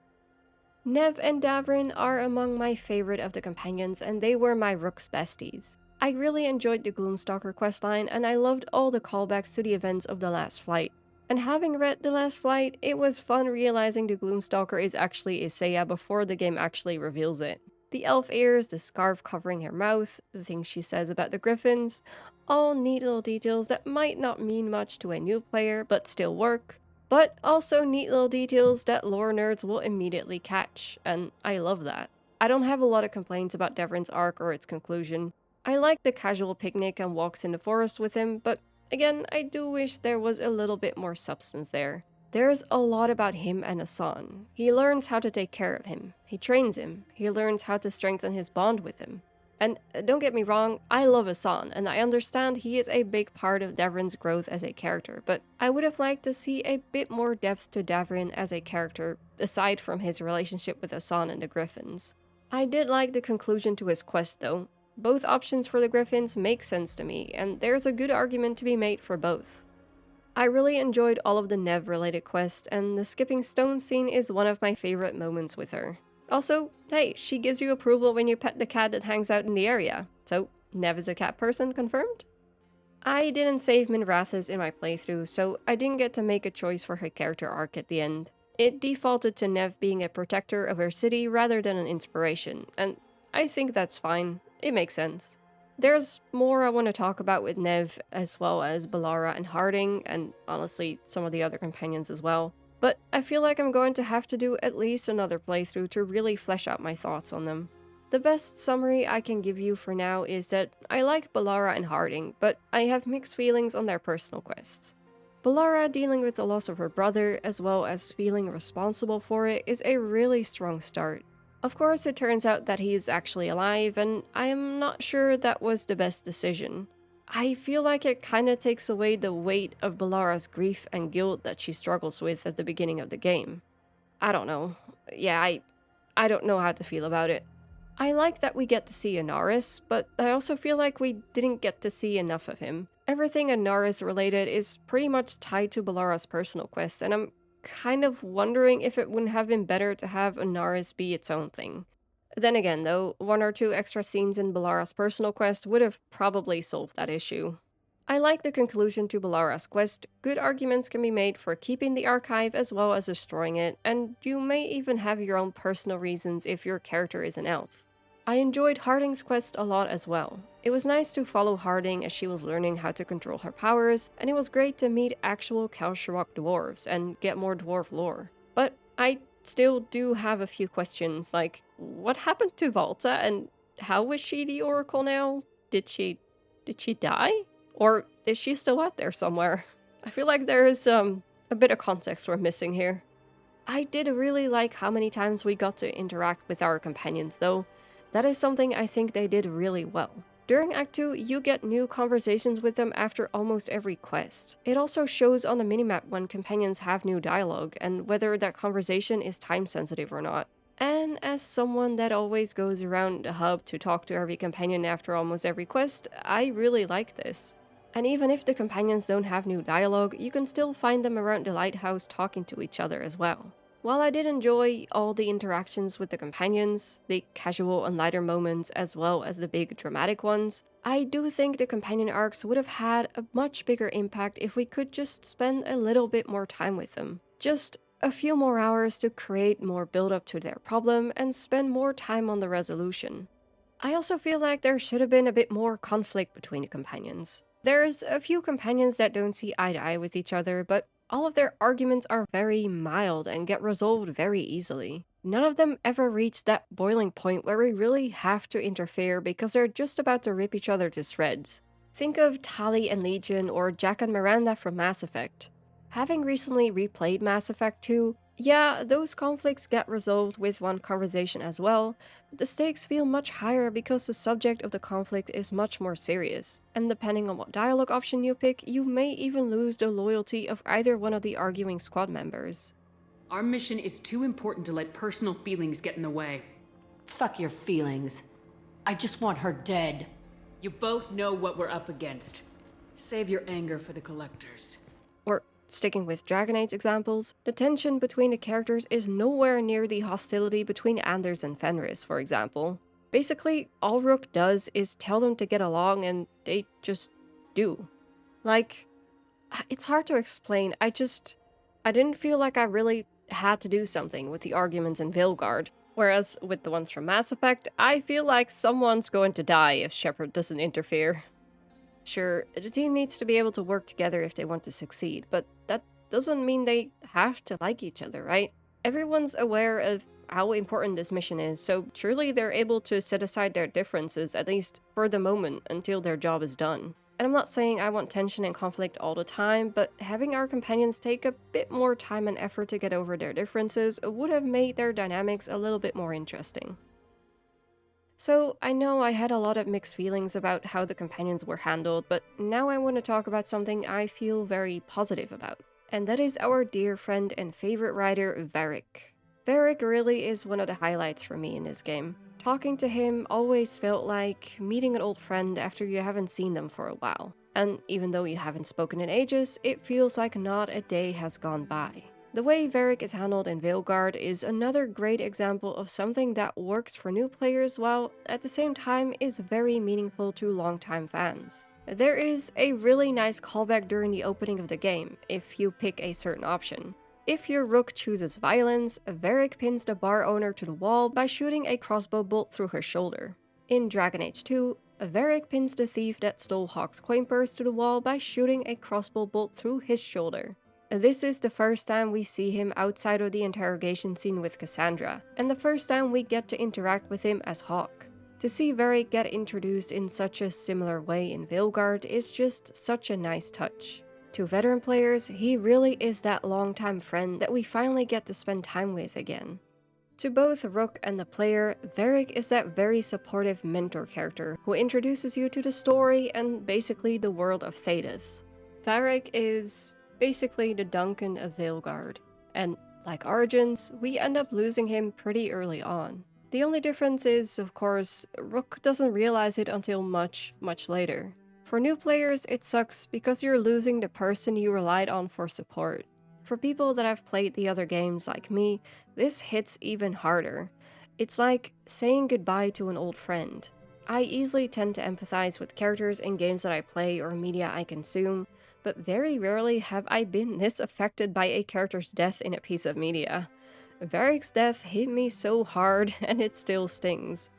Nev and Davrin are among my favorite of the companions, and they were my Rook's besties. I really enjoyed the Gloomstalker questline, and I loved all the callbacks to the events of The Last Flight. And having read The Last Flight, it was fun realizing the Gloomstalker is actually Isaiah before the game actually reveals it. The elf ears, the scarf covering her mouth, the things she says about the griffins, all neat little details that might not mean much to a new player but still work, but also neat little details that lore nerds will immediately catch, and I love that. I don't have a lot of complaints about Devrin's arc or its conclusion. I like the casual picnic and walks in the forest with him, but again, I do wish there was a little bit more substance there. There's a lot about him and Hassan. He learns how to take care of him. He trains him. He learns how to strengthen his bond with him. And don't get me wrong, I love Hassan, and I understand he is a big part of Davrin's growth as a character, but I would have liked to see a bit more depth to Davrin as a character, aside from his relationship with Hassan and the Griffins. I did like the conclusion to his quest though. Both options for the Griffins make sense to me, and there's a good argument to be made for both. I really enjoyed all of the Nev-related quests, and the skipping stone scene is one of my favorite moments with her. Also, hey, she gives you approval when you pet the cat that hangs out in the area, so Nev is a cat person, confirmed? I didn't save Minrathous in my playthrough, so I didn't get to make a choice for her character arc at the end. It defaulted to Nev being a protector of her city rather than an inspiration, and I think that's fine. It makes sense. There's more I want to talk about with Nev, as well as Balara and Harding, and honestly, some of the other companions as well. But I feel like I'm going to have to do at least another playthrough to really flesh out my thoughts on them. The best summary I can give you for now is that I like Balara and Harding, but I have mixed feelings on their personal quests. Balara dealing with the loss of her brother, as well as feeling responsible for it, is a really strong start. Of course, it turns out that he is actually alive, and I am not sure that was the best decision. I feel like it kinda takes away the weight of Balara's grief and guilt that she struggles with at the beginning of the game. I don't know. Yeah, I don't know how to feel about it. I like that we get to see Anaris, but I also feel like we didn't get to see enough of him. Everything Anaris related is pretty much tied to Balara's personal quest, and I'm kind of wondering if it wouldn't have been better to have Anaris be its own thing. Then again though, one or two extra scenes in Balara's personal quest would have probably solved that issue. I like the conclusion to Balara's quest. Good arguments can be made for keeping the archive as well as destroying it, and you may even have your own personal reasons if your character is an elf. I enjoyed Harding's quest a lot as well. It was nice to follow Harding as she was learning how to control her powers, and it was great to meet actual Kalsharok dwarves and get more dwarf lore. But I still do have a few questions, like, what happened to Volta, and how was she the Oracle now? Did she die? Or is she still out there somewhere? I feel like there is a bit of context we're missing here. I did really like how many times we got to interact with our companions though. That is something I think they did really well. During Act 2, you get new conversations with them after almost every quest. It also shows on the minimap when companions have new dialogue, and whether that conversation is time sensitive or not. And as someone that always goes around the hub to talk to every companion after almost every quest, I really like this. And even if the companions don't have new dialogue, you can still find them around the lighthouse talking to each other as well. While I did enjoy all the interactions with the companions, the casual and lighter moments as well as the big dramatic ones, I do think the companion arcs would have had a much bigger impact if we could just spend a little bit more time with them. Just a few more hours to create more build up to their problem and spend more time on the resolution. I also feel like there should have been a bit more conflict between the companions. There's a few companions that don't see eye to eye with each other, but all of their arguments are very mild and get resolved very easily. None of them ever reach that boiling point where we really have to interfere because they're just about to rip each other to shreds. Think of Tali and Legion or Jack and Miranda from Mass Effect. Having recently replayed Mass Effect 2, yeah, those conflicts get resolved with one conversation as well, but the stakes feel much higher because the subject of the conflict is much more serious, and depending on what dialogue option you pick, you may even lose the loyalty of either one of the arguing squad members. Our mission is too important to let personal feelings get in the way. Fuck your feelings. I just want her dead. You both know what we're up against. Save your anger for the collectors. Or, sticking with Dragon Age examples, the tension between the characters is nowhere near the hostility between Anders and Fenris, for example. Basically, all Rook does is tell them to get along and they just do. Like, it's hard to explain, I didn't feel like I really had to do something with the arguments in Veilguard, whereas with the ones from Mass Effect, I feel like someone's going to die if Shepard doesn't interfere. Sure, the team needs to be able to work together if they want to succeed, but that doesn't mean they have to like each other, right? Everyone's aware of how important this mission is, so surely they're able to set aside their differences, at least for the moment, until their job is done. And I'm not saying I want tension and conflict all the time, but having our companions take a bit more time and effort to get over their differences would have made their dynamics a little bit more interesting. So, I know I had a lot of mixed feelings about how the companions were handled, but now I want to talk about something I feel very positive about. And that is our dear friend and favorite writer, Varric. Varric really is one of the highlights for me in this game. Talking to him always felt like meeting an old friend after you haven't seen them for a while. And even though you haven't spoken in ages, it feels like not a day has gone by. The way Varric is handled in Veilguard is another great example of something that works for new players while at the same time is very meaningful to longtime fans. There is a really nice callback during the opening of the game, if you pick a certain option. If your Rook chooses violence, Varric pins the bar owner to the wall by shooting a crossbow bolt through her shoulder. In Dragon Age 2, Varric pins the thief that stole Hawke's coin purse to the wall by shooting a crossbow bolt through his shoulder. This is the first time we see him outside of the interrogation scene with Cassandra, and the first time we get to interact with him as Hawke. To see Varric get introduced in such a similar way in Veilguard is just such a nice touch. To veteran players, he really is that longtime friend that we finally get to spend time with again. To both Rook and the player, Varric is that very supportive mentor character who introduces you to the story and basically the world of Thedas. Varric is basically the Duncan of Veilguard, and like Origins, we end up losing him pretty early on. The only difference is, of course, Rook doesn't realize it until much, much later. For new players, it sucks because you're losing the person you relied on for support. For people that have played the other games like me, this hits even harder. It's like saying goodbye to an old friend. I easily tend to empathize with characters in games that I play or media I consume, but very rarely have I been this affected by a character's death in a piece of media. Varric's death hit me so hard, and it still stings.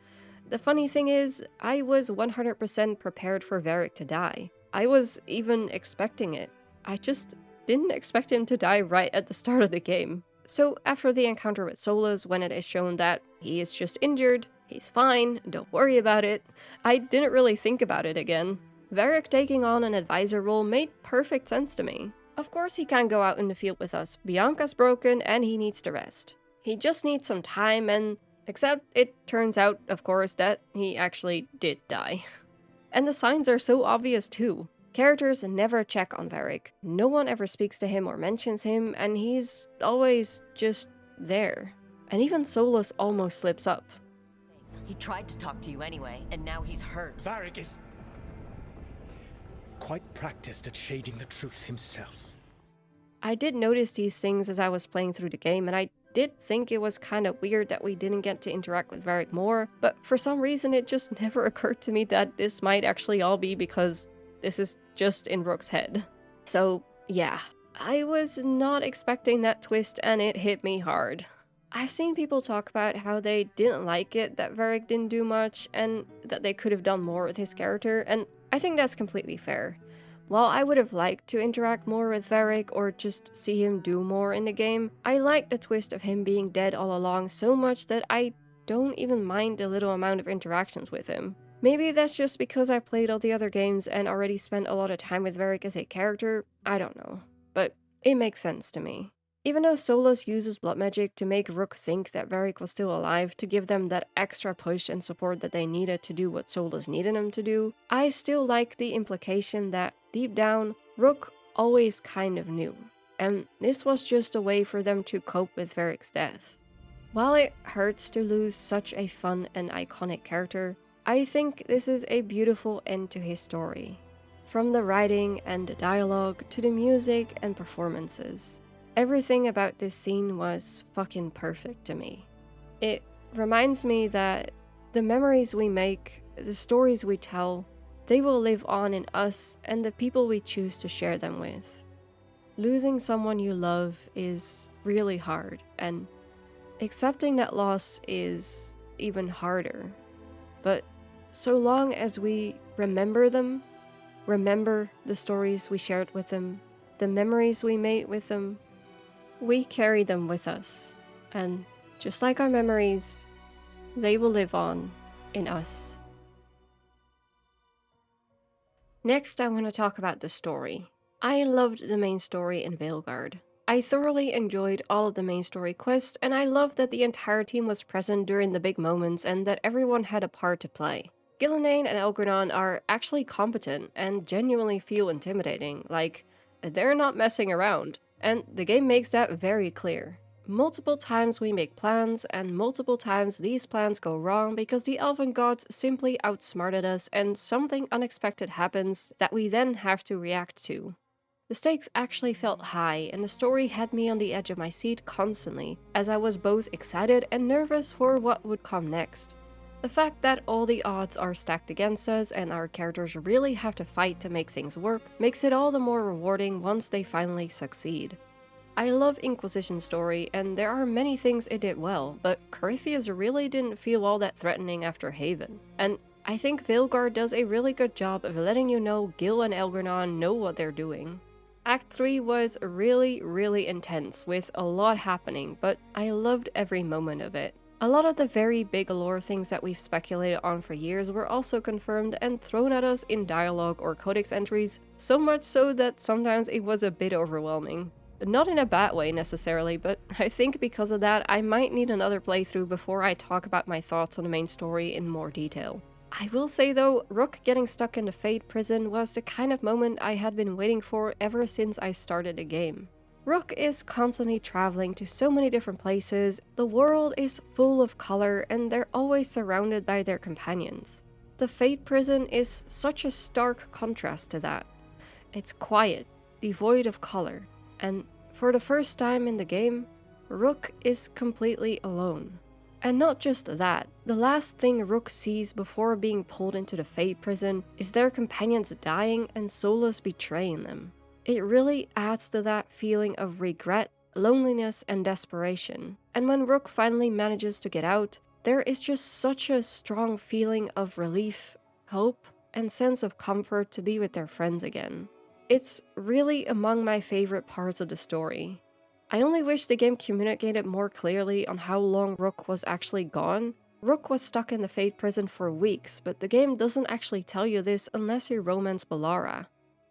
The funny thing is, I was 100% prepared for Varric to die. I was even expecting it. I just didn't expect him to die right at the start of the game. So after the encounter with Solus, when it is shown that he is just injured, he's fine, don't worry about it, I didn't really think about it again. Varric taking on an advisor role made perfect sense to me. Of course he can't go out in the field with us, Bianca's broken and he needs to rest. He just needs some time and... except it turns out, of course, that he actually did die. And the signs are so obvious too. Characters never check on Varric, no one ever speaks to him or mentions him, and he's always just there. And even Solus almost slips up. He tried to talk to you anyway, and now he's hurt. Varric is quite practiced at shading the truth himself. I did notice these things as I was playing through the game, and I did think it was kind of weird that we didn't get to interact with Varric more, but for some reason it just never occurred to me that this might actually all be because this is just in Rook's head. So yeah, I was not expecting that twist and it hit me hard. I've seen people talk about how they didn't like it that Varric didn't do much and that they could have done more with his character, and I think that's completely fair. While I would have liked to interact more with Varric or just see him do more in the game, I like the twist of him being dead all along so much that I don't even mind the little amount of interactions with him. Maybe that's just because I played all the other games and already spent a lot of time with Varric as a character, I don't know. But it makes sense to me. Even though Solus uses blood magic to make Rook think that Varric was still alive to give them that extra push and support that they needed to do what Solus needed him to do, I still like the implication that, deep down, Rook always kind of knew. And this was just a way for them to cope with Varric's death. While it hurts to lose such a fun and iconic character, I think this is a beautiful end to his story. From the writing and the dialogue to the music and performances. Everything about this scene was fucking perfect to me. It reminds me that the memories we make, the stories we tell, they will live on in us and the people we choose to share them with. Losing someone you love is really hard, and accepting that loss is even harder. But so long as we remember them, remember the stories we shared with them, the memories we made with them, we carry them with us, and just like our memories, they will live on in us. Next, I want to talk about the story. I loved the main story in Veilguard. I thoroughly enjoyed all of the main story quests, and I loved that the entire team was present during the big moments and that everyone had a part to play. Gillenane and Elgranon are actually competent and genuinely feel intimidating, like, they're not messing around. And the game makes that very clear. Multiple times we make plans, and multiple times these plans go wrong because the elven gods simply outsmarted us and something unexpected happens that we then have to react to. The stakes actually felt high, and the story had me on the edge of my seat constantly, as I was both excited and nervous for what would come next. The fact that all the odds are stacked against us and our characters really have to fight to make things work makes it all the more rewarding once they finally succeed. I love Inquisition's story, and there are many things it did well, but Corypheus really didn't feel all that threatening after Haven. And I think Veilguard does a really good job of letting you know Gil and Elgranon know what they're doing. Act 3 was really intense, with a lot happening, but I loved every moment of it. A lot of the very big lore things that we've speculated on for years were also confirmed and thrown at us in dialogue or codex entries, so much so that sometimes it was a bit overwhelming. Not in a bad way necessarily, but I think because of that I might need another playthrough before I talk about my thoughts on the main story in more detail. I will say though, Rook getting stuck in the Fate prison was the kind of moment I had been waiting for ever since I started the game. Rook is constantly traveling to so many different places, the world is full of color, and they're always surrounded by their companions. The Fate prison is such a stark contrast to that. It's quiet, devoid of color, and for the first time in the game, Rook is completely alone. And not just that, the last thing Rook sees before being pulled into the Fate prison is their companions dying and Solus betraying them. It really adds to that feeling of regret, loneliness, and desperation. And when Rook finally manages to get out, there is just such a strong feeling of relief, hope, and sense of comfort to be with their friends again. It's really among my favorite parts of the story. I only wish the game communicated more clearly on how long Rook was actually gone. Rook was stuck in the Fate prison for weeks, but the game doesn't actually tell you this unless you romance Balara.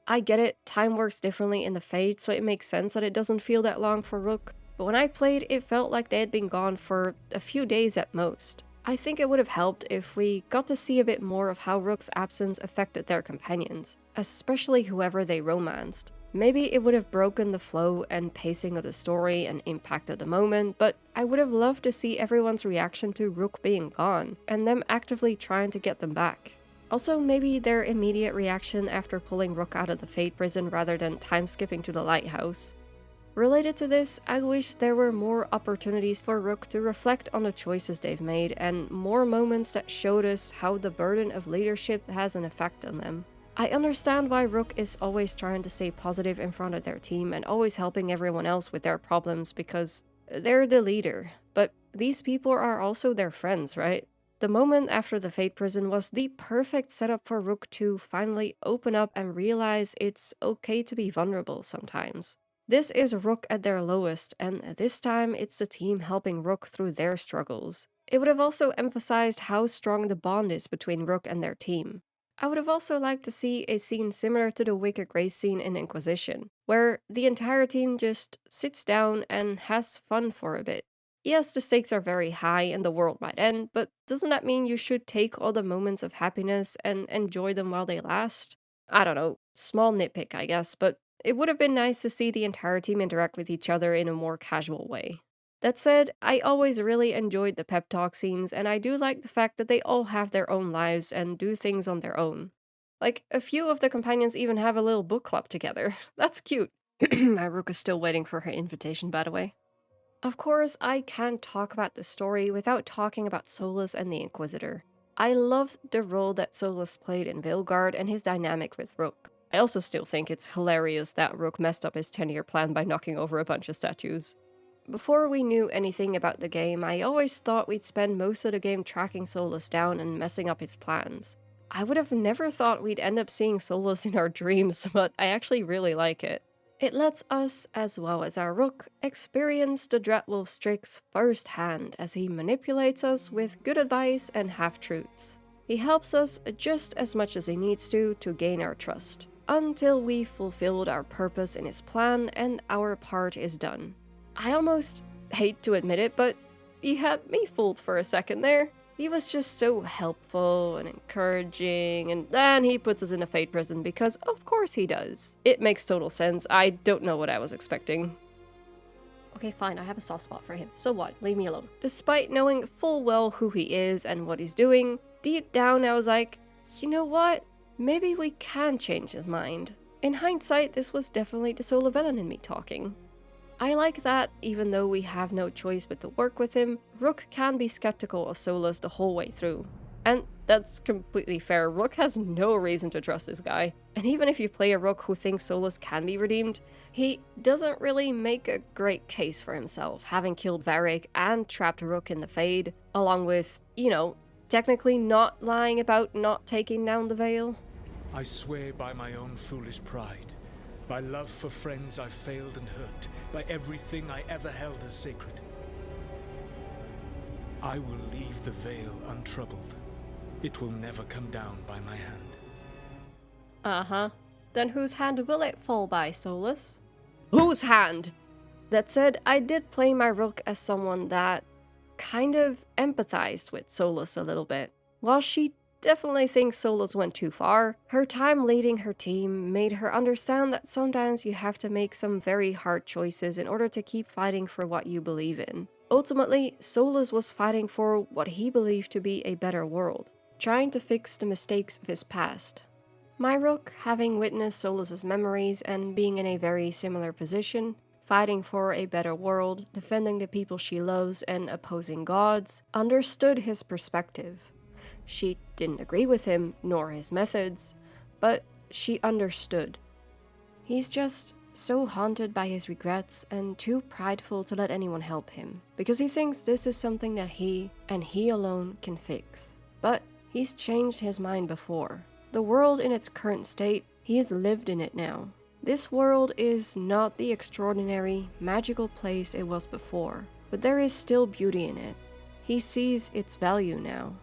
I get it, time works differently in the Fate, so it makes sense that it doesn't feel that long for Rook, but when I played, it felt like they had been gone for a few days at most. I think it would have helped if we got to see a bit more of how Rook's absence affected their companions, especially whoever they romanced. Maybe it would have broken the flow and pacing of the story and impacted the moment, but I would have loved to see everyone's reaction to Rook being gone, and them actively trying to get them back. Also, maybe their immediate reaction after pulling Rook out of the Fate prison rather than time skipping to the lighthouse. Related to this, I wish there were more opportunities for Rook to reflect on the choices they've made and more moments that showed us how the burden of leadership has an effect on them. I understand why Rook is always trying to stay positive in front of their team and always helping everyone else with their problems because they're the leader, but these people are also their friends, right? The moment after the Fate prison was the perfect setup for Rook to finally open up and realize it's okay to be vulnerable sometimes. This is Rook at their lowest, and this time it's the team helping Rook through their struggles. It would have also emphasized how strong the bond is between Rook and their team. I would have also liked to see a scene similar to the Wicked Grace scene in Inquisition, where the entire team just sits down and has fun for a bit. Yes, the stakes are very high and the world might end, but doesn't that mean you should take all the moments of happiness and enjoy them while they last? I don't know, small nitpick I guess, but it would have been nice to see the entire team interact with each other in a more casual way. That said, I always really enjoyed the pep talk scenes, and I do like the fact that they all have their own lives and do things on their own. Like, a few of the companions even have a little book club together. That's cute. My Rook is still waiting for her invitation, by the way. Of course, I can't talk about the story without talking about Solus and the Inquisitor. I loved the role that Solus played in Veilguard and his dynamic with Rook. I also still think it's hilarious that Rook messed up his 10-year plan by knocking over a bunch of statues. Before we knew anything about the game, I always thought we'd spend most of the game tracking Solus down and messing up his plans. I would have never thought we'd end up seeing Solus in our dreams, but I actually really like it. It lets us, as well as our Rook, experience the Dreadwolf's tricks firsthand as he manipulates us with good advice and half-truths. He helps us just as much as he needs to gain our trust, until we've fulfilled our purpose in his plan and our part is done. I almost hate to admit it, but he had me fooled for a second there. He was just so helpful and encouraging, and then he puts us in a Fate prison because of course he does. It makes total sense. I don't know what I was expecting. Okay, fine, I have a soft spot for him. So what? Leave me alone. Despite knowing full well who he is and what he's doing, deep down I was like, you know what? Maybe we can change his mind. In hindsight, this was definitely the solo villain in me talking. I like that, even though we have no choice but to work with him, Rook can be skeptical of Solus the whole way through. And that's completely fair. Rook has no reason to trust this guy. And even if you play a Rook who thinks Solus can be redeemed, he doesn't really make a great case for himself, having killed Varric and trapped Rook in the Fade, along with, technically not lying about not taking down the Veil. I swear by my own foolish pride, by love for friends I failed and hurt, by everything I ever held as sacred. I will leave the Veil untroubled. It will never come down by my hand. Uh-huh. Then whose hand will it fall by, Solus? Whose hand? That said, I did play my Rook as someone that kind of empathized with Solus a little bit. While she definitely thinks Solus went too far, her time leading her team made her understand that sometimes you have to make some very hard choices in order to keep fighting for what you believe in. Ultimately, Solus was fighting for what he believed to be a better world, trying to fix the mistakes of his past. My Rook, having witnessed Solus's memories and being in a very similar position, fighting for a better world, defending the people she loves and opposing gods, understood his perspective. She didn't agree with him, nor his methods, but she understood. He's just so haunted by his regrets and too prideful to let anyone help him, because he thinks this is something that he, and he alone, can fix. But he's changed his mind before. The world in its current state, he has lived in it now. This world is not the extraordinary, magical place it was before, but there is still beauty in it. He sees its value now.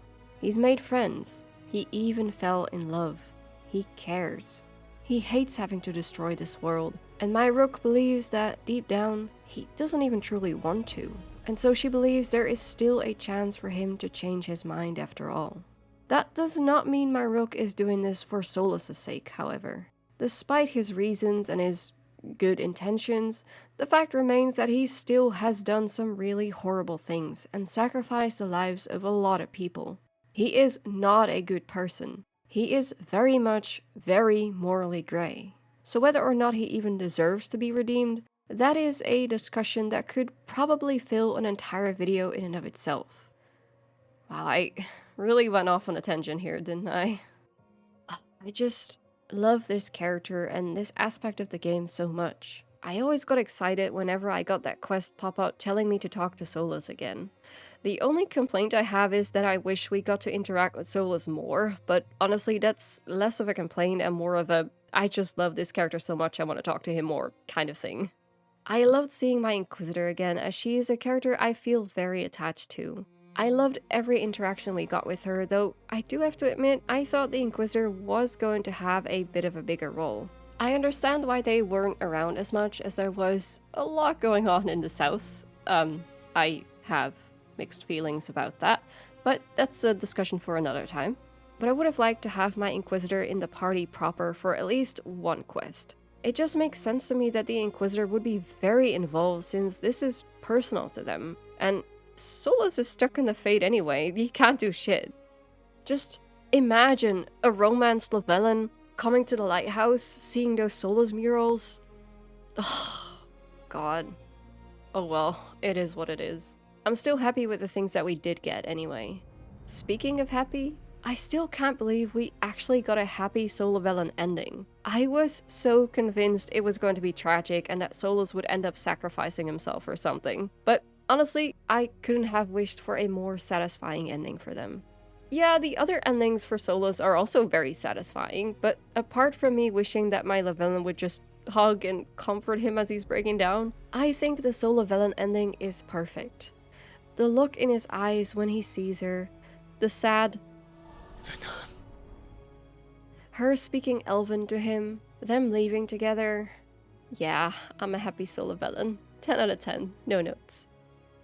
He's made friends. He even fell in love. He cares. He hates having to destroy this world, and my Rook believes that, deep down, he doesn't even truly want to. And so she believes there is still a chance for him to change his mind after all. That does not mean my Rook is doing this for Solus's sake, however. Despite his reasons and his good intentions, the fact remains that he still has done some really horrible things and sacrificed the lives of a lot of people. He is not a good person. He is very much, very morally gray. So whether or not he even deserves to be redeemed, That is a discussion that could probably fill an entire video in and of itself. Wow, I really went off on a tangent here, didn't I? I just love this character and this aspect of the game so much. I always got excited whenever I got that quest pop up telling me to talk to Solus again. The only complaint I have is that I wish we got to interact with Solus more, but honestly that's less of a complaint and more of a I just love this character so much I want to talk to him more kind of thing. I loved seeing my Inquisitor again, as she is a character I feel very attached to. I loved every interaction we got with her, though I do have to admit I thought the Inquisitor was going to have a bit of a bigger role. I understand why they weren't around as much, as there was a lot going on in the south. I have mixed feelings about that, but that's a discussion for another time. But I would have liked to have my Inquisitor in the party proper for at least one quest. It just makes sense to me that the Inquisitor would be very involved since this is personal to them, and Solus is stuck in the Fate anyway, he can't do shit. Just imagine a romance Llewellyn coming to the lighthouse, seeing those Solus murals. Oh, God. Oh well, it is what it is. I'm still happy with the things that we did get anyway. Speaking of happy, I still can't believe we actually got a happy Llewellyn ending. I was so convinced it was going to be tragic and that Solus would end up sacrificing himself or something, but honestly, I couldn't have wished for a more satisfying ending for them. Yeah, the other endings for Solus are also very satisfying, but apart from me wishing that my Llewellyn would just hug and comfort him as he's breaking down, I think the Llewellyn ending is perfect. The look in his eyes when he sees her, the sad her speaking Elven to him, them leaving together. Yeah, I'm a happy Llewellyn. 10 out of 10, no notes.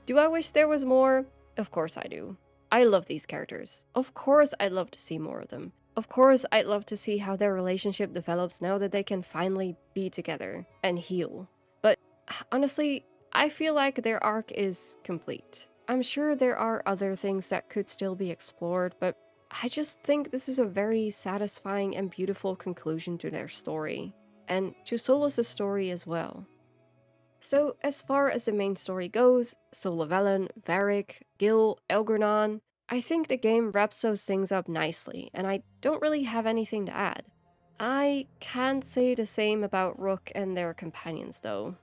Do I wish there was more? Of course I do. I love these characters. Of course I'd love to see more of them. Of course I'd love to see how their relationship develops now that they can finally be together and heal. But honestly, I feel like their arc is complete. I'm sure there are other things that could still be explored, but I just think this is a very satisfying and beautiful conclusion to their story, and to Solus' story as well. So as far as the main story goes, Llewellyn, Varric, Gil, Elgernon, I think the game wraps those things up nicely, and I don't really have anything to add. I can't say the same about Rook and their companions though.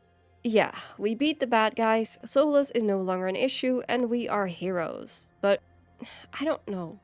Yeah, we beat the bad guys, Solus is no longer an issue, and we are heroes, but I don't know.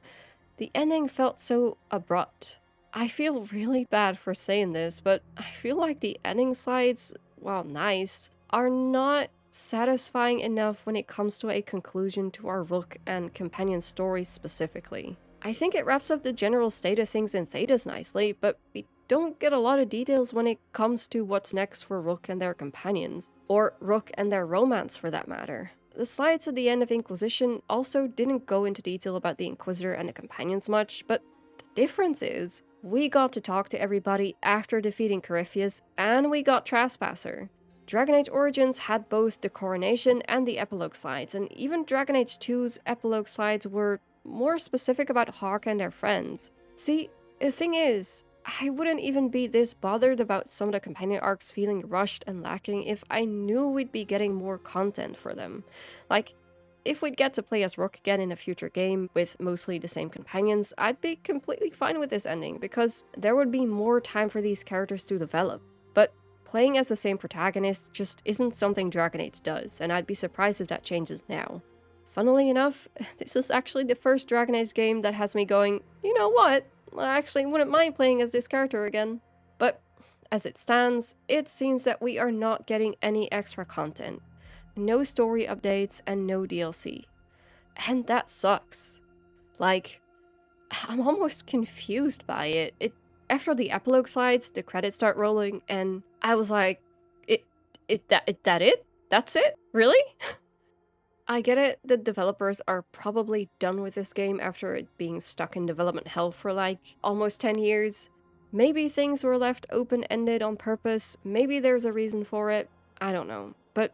The ending felt so abrupt. I feel really bad for saying this, but I feel like the ending slides, while nice, are not satisfying enough when it comes to a conclusion to our Rook and companion stories specifically. I think it wraps up the general state of things in Thedas nicely, but we don't get a lot of details when it comes to what's next for Rook and their companions, or Rook and their romance for that matter. The slides at the end of Inquisition also didn't go into detail about the Inquisitor and the companions much, but the difference is, we got to talk to everybody after defeating Corypheus, and we got Trespasser. Dragon Age Origins had both the coronation and the epilogue slides, and even Dragon Age 2's epilogue slides were more specific about Hawke and their friends. See, the thing is, I wouldn't even be this bothered about some of the companion arcs feeling rushed and lacking if I knew we'd be getting more content for them. Like, if we'd get to play as Rook again in a future game with mostly the same companions, I'd be completely fine with this ending, because there would be more time for these characters to develop. But playing as the same protagonist just isn't something Dragon Age does, and I'd be surprised if that changes now. Funnily enough, this is actually the first Dragon Age game that has me going, you know what? I actually wouldn't mind playing as this character again. But as it stands, it seems that we are not getting any extra content. No story updates and no DLC. And that sucks. Like, I'm almost confused by it. After the epilogue slides, the credits start rolling, and I was like, is that it? That's it? Really? I get it, the developers are probably done with this game after it being stuck in development hell for like almost 10 years. Maybe things were left open-ended on purpose, maybe there's a reason for it, I don't know. But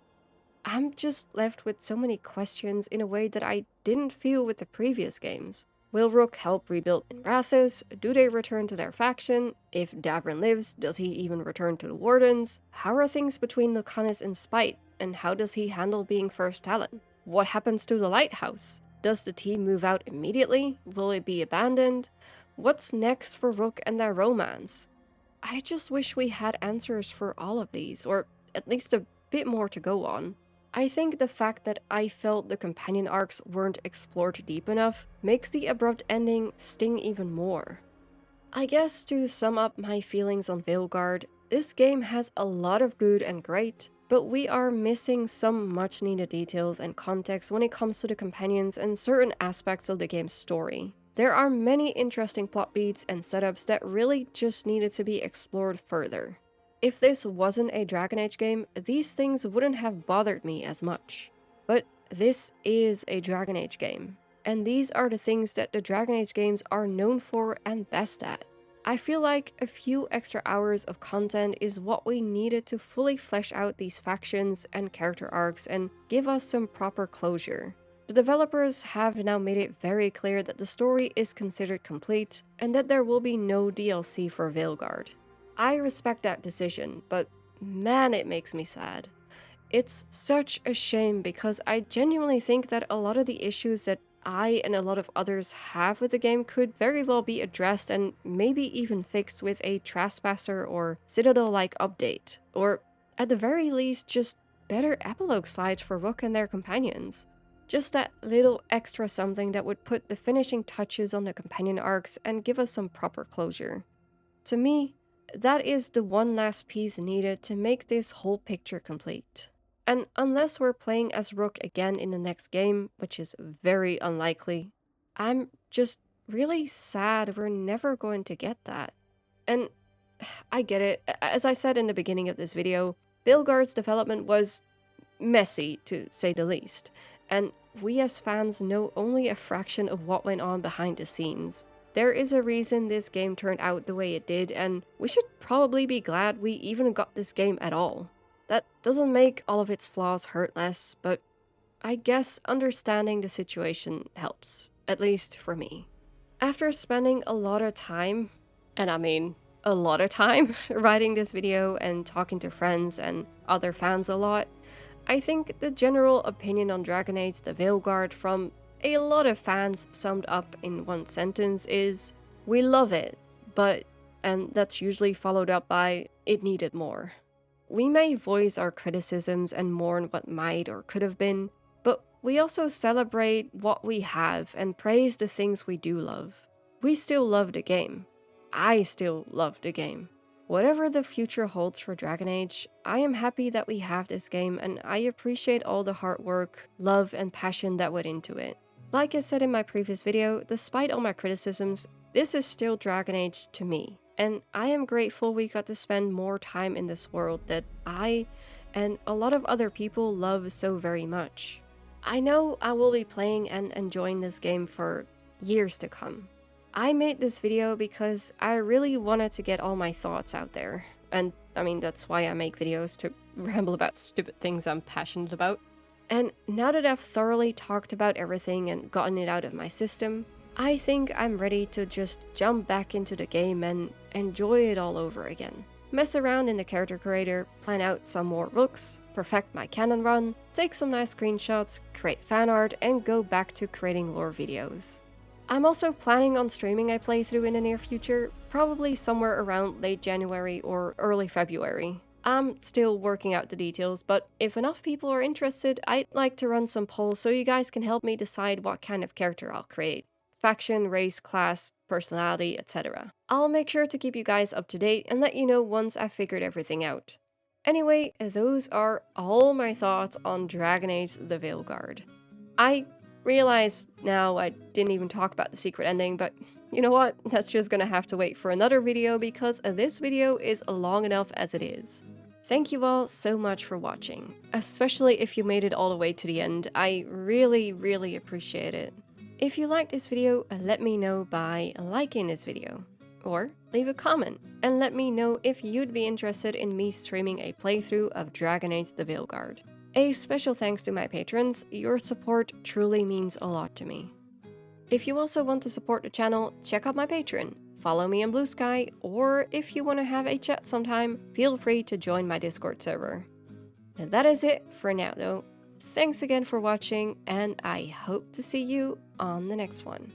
I'm just left with so many questions in a way that I didn't feel with the previous games. Will Rook help rebuild in Rathus? Do they return to their faction? If Davrin lives, does he even return to the Wardens? How are things between Lucanus and Spite, and how does he handle being First Talon? What happens to the Lighthouse? Does the team move out immediately? Will it be abandoned? What's next for Rook and their romance? I just wish we had answers for all of these, or at least a bit more to go on. I think the fact that I felt the companion arcs weren't explored deep enough makes the abrupt ending sting even more. I guess to sum up my feelings on Veilguard, this game has a lot of good and great, but we are missing some much needed details and context when it comes to the companions and certain aspects of the game's story. There are many interesting plot beats and setups that really just needed to be explored further. If this wasn't a Dragon Age game, these things wouldn't have bothered me as much. But this is a Dragon Age game, and these are the things that the Dragon Age games are known for and best at. I feel like a few extra hours of content is what we needed to fully flesh out these factions and character arcs and give us some proper closure. The developers have now made it very clear that the story is considered complete and that there will be no DLC for Veilguard. I respect that decision, but man, it makes me sad. It's such a shame because I genuinely think that a lot of the issues that I and a lot of others have with the game could very well be addressed and maybe even fixed with a Trespasser or Citadel-like update, or at the very least just better epilogue slides for Rook and their companions. Just that little extra something that would put the finishing touches on the companion arcs and give us some proper closure. To me, that is the one last piece needed to make this whole picture complete. And unless we're playing as Rook again in the next game, which is very unlikely, I'm just really sad we're never going to get that. And I get it. As I said in the beginning of this video, Veilguard's development was messy, to say the least, and we as fans know only a fraction of what went on behind the scenes. There is a reason this game turned out the way it did, and we should probably be glad we even got this game at all. That doesn't make all of its flaws hurt less, but I guess understanding the situation helps, at least for me. After spending a lot of time, and I mean a lot of time, writing this video and talking to friends and other fans a lot, I think the general opinion on Dragon Age the Veilguard from a lot of fans summed up in one sentence is, we love it, but, and that's usually followed up by, it needed more. We may voice our criticisms and mourn what might or could have been, but we also celebrate what we have and praise the things we do love. We still love the game. I still love the game. Whatever the future holds for Dragon Age, I am happy that we have this game and I appreciate all the hard work, love, and passion that went into it. Like I said in my previous video, despite all my criticisms, this is still Dragon Age to me, and I am grateful we got to spend more time in this world that I and a lot of other people love so very much. I know I will be playing and enjoying this game for years to come. I made this video because I really wanted to get all my thoughts out there, and I mean that's why I make videos, to ramble about stupid things I'm passionate about. And now that I've thoroughly talked about everything and gotten it out of my system, I think I'm ready to just jump back into the game and enjoy it all over again. Mess around in the character creator, plan out some more Rooks, perfect my canon run, take some nice screenshots, create fan art, and go back to creating lore videos. I'm also planning on streaming a playthrough in the near future, probably somewhere around late January or early February. I'm still working out the details, but if enough people are interested, I'd like to run some polls so you guys can help me decide what kind of character I'll create. Faction, race, class, personality, etc. I'll make sure to keep you guys up to date and let you know once I've figured everything out. Anyway, those are all my thoughts on Dragon Age the Veilguard. I realize now I didn't even talk about the secret ending, but you know what? That's just gonna have to wait for another video because this video is long enough as it is. Thank you all so much for watching, especially if you made it all the way to the end. I really appreciate it. If you liked this video, let me know by liking this video, or leave a comment and let me know if you'd be interested in me streaming a playthrough of Dragon Age the Veilguard. A special thanks to my patrons, your support truly means a lot to me. If you also want to support the channel, check out my Patreon, follow me on Blue Sky, or if you want to have a chat sometime, feel free to join my Discord server. And that is it for now though. Thanks again for watching, and I hope to see you on the next one.